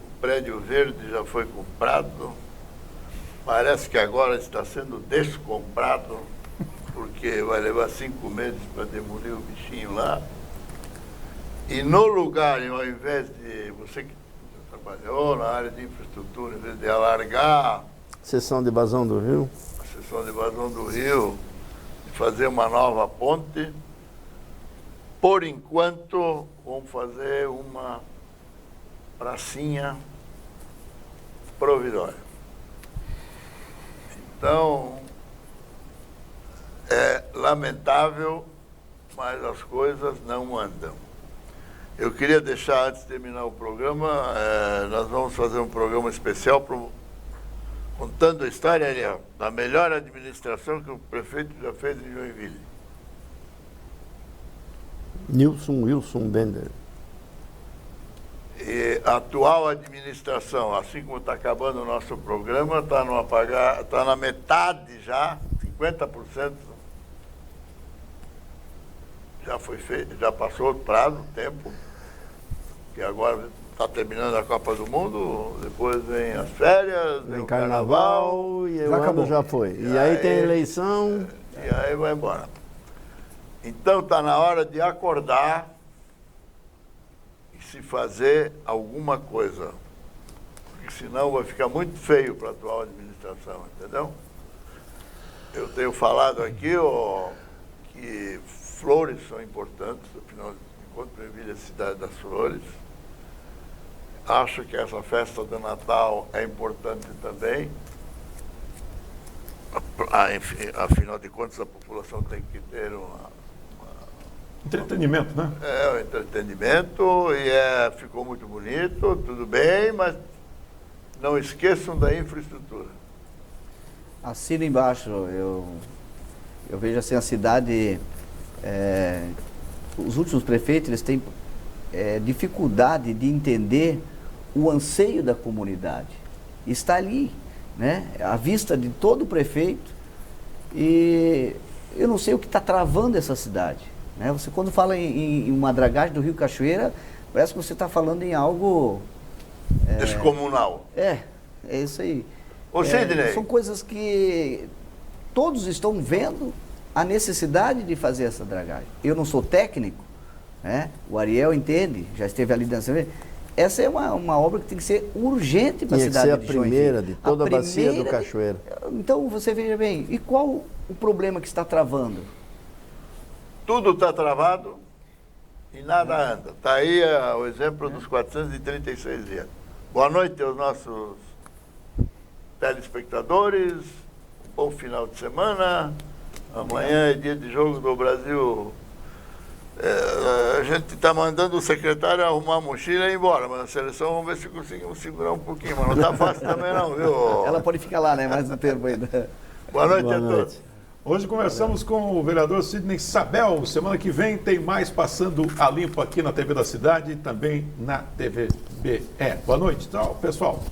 O prédio verde já foi comprado. Parece que agora está sendo descomprado, porque vai levar 5 meses para demolir o bichinho lá. E no lugar, ao invés de você que trabalhou na área de infraestrutura, em vez de alargar Seção de vazão do rio. a seção de vazão do rio, de fazer uma nova ponte, por enquanto vamos fazer uma pracinha provisória. Então, é lamentável, mas as coisas não andam. Eu queria deixar, antes de terminar o programa, nós vamos fazer um programa especial contando a história ali, ó, da melhor administração que o prefeito já fez em Joinville. Nilson Wilson Bender. E a atual administração, assim como está acabando o nosso programa, está na metade já, 50% já foi feito, já passou o prazo, o tempo, que agora está terminando a Copa do Mundo, depois vem as férias, vem o carnaval, e o ano já foi. E aí tem eleição. E aí vai embora. Então está na hora de acordar e se fazer alguma coisa. Porque senão vai ficar muito feio para a atual administração, entendeu? Eu tenho falado aqui que flores são importantes, afinal de contas, Joinville é a cidade das flores. Acho que essa festa do Natal é importante também. Afinal de contas, a população tem que ter entretenimento, né? O entretenimento, e ficou muito bonito, tudo bem, mas não esqueçam da infraestrutura. Assina embaixo, eu vejo assim a cidade, os últimos prefeitos, eles têm dificuldade de entender o anseio da comunidade. Está ali, né, à vista de todo prefeito, e eu não sei o que está travando essa cidade. Né? Você, quando fala em uma dragagem do Rio Cachoeira, parece que você está falando em algo... descomunal. É isso aí. Ô, Sidney. São coisas que todos estão vendo a necessidade de fazer essa dragagem. Eu não sou técnico, né? O Ariel entende, já esteve ali dentro. Essa é uma obra que tem que ser urgente para a cidade de Joinville. Tinha que ser a primeira de toda a bacia do Cachoeiro. Então, você veja bem, e qual o problema que está travando? Tudo está travado e nada anda. Está aí o exemplo dos 436 dias. Boa noite aos nossos telespectadores, bom final de semana. Amanhã é dia de jogo do Brasil. A gente está mandando o secretário arrumar a mochila e ir embora, mas a seleção vamos ver se conseguimos segurar um pouquinho, mas não está fácil também não, viu? Ela pode ficar lá, né? Mais um tempo ainda. Boa noite a todos. Hoje conversamos com o vereador Sidney Sabel. Semana que vem tem mais Passando a Limpo aqui na TV da Cidade e também na TVBE. Boa noite, tchau, pessoal.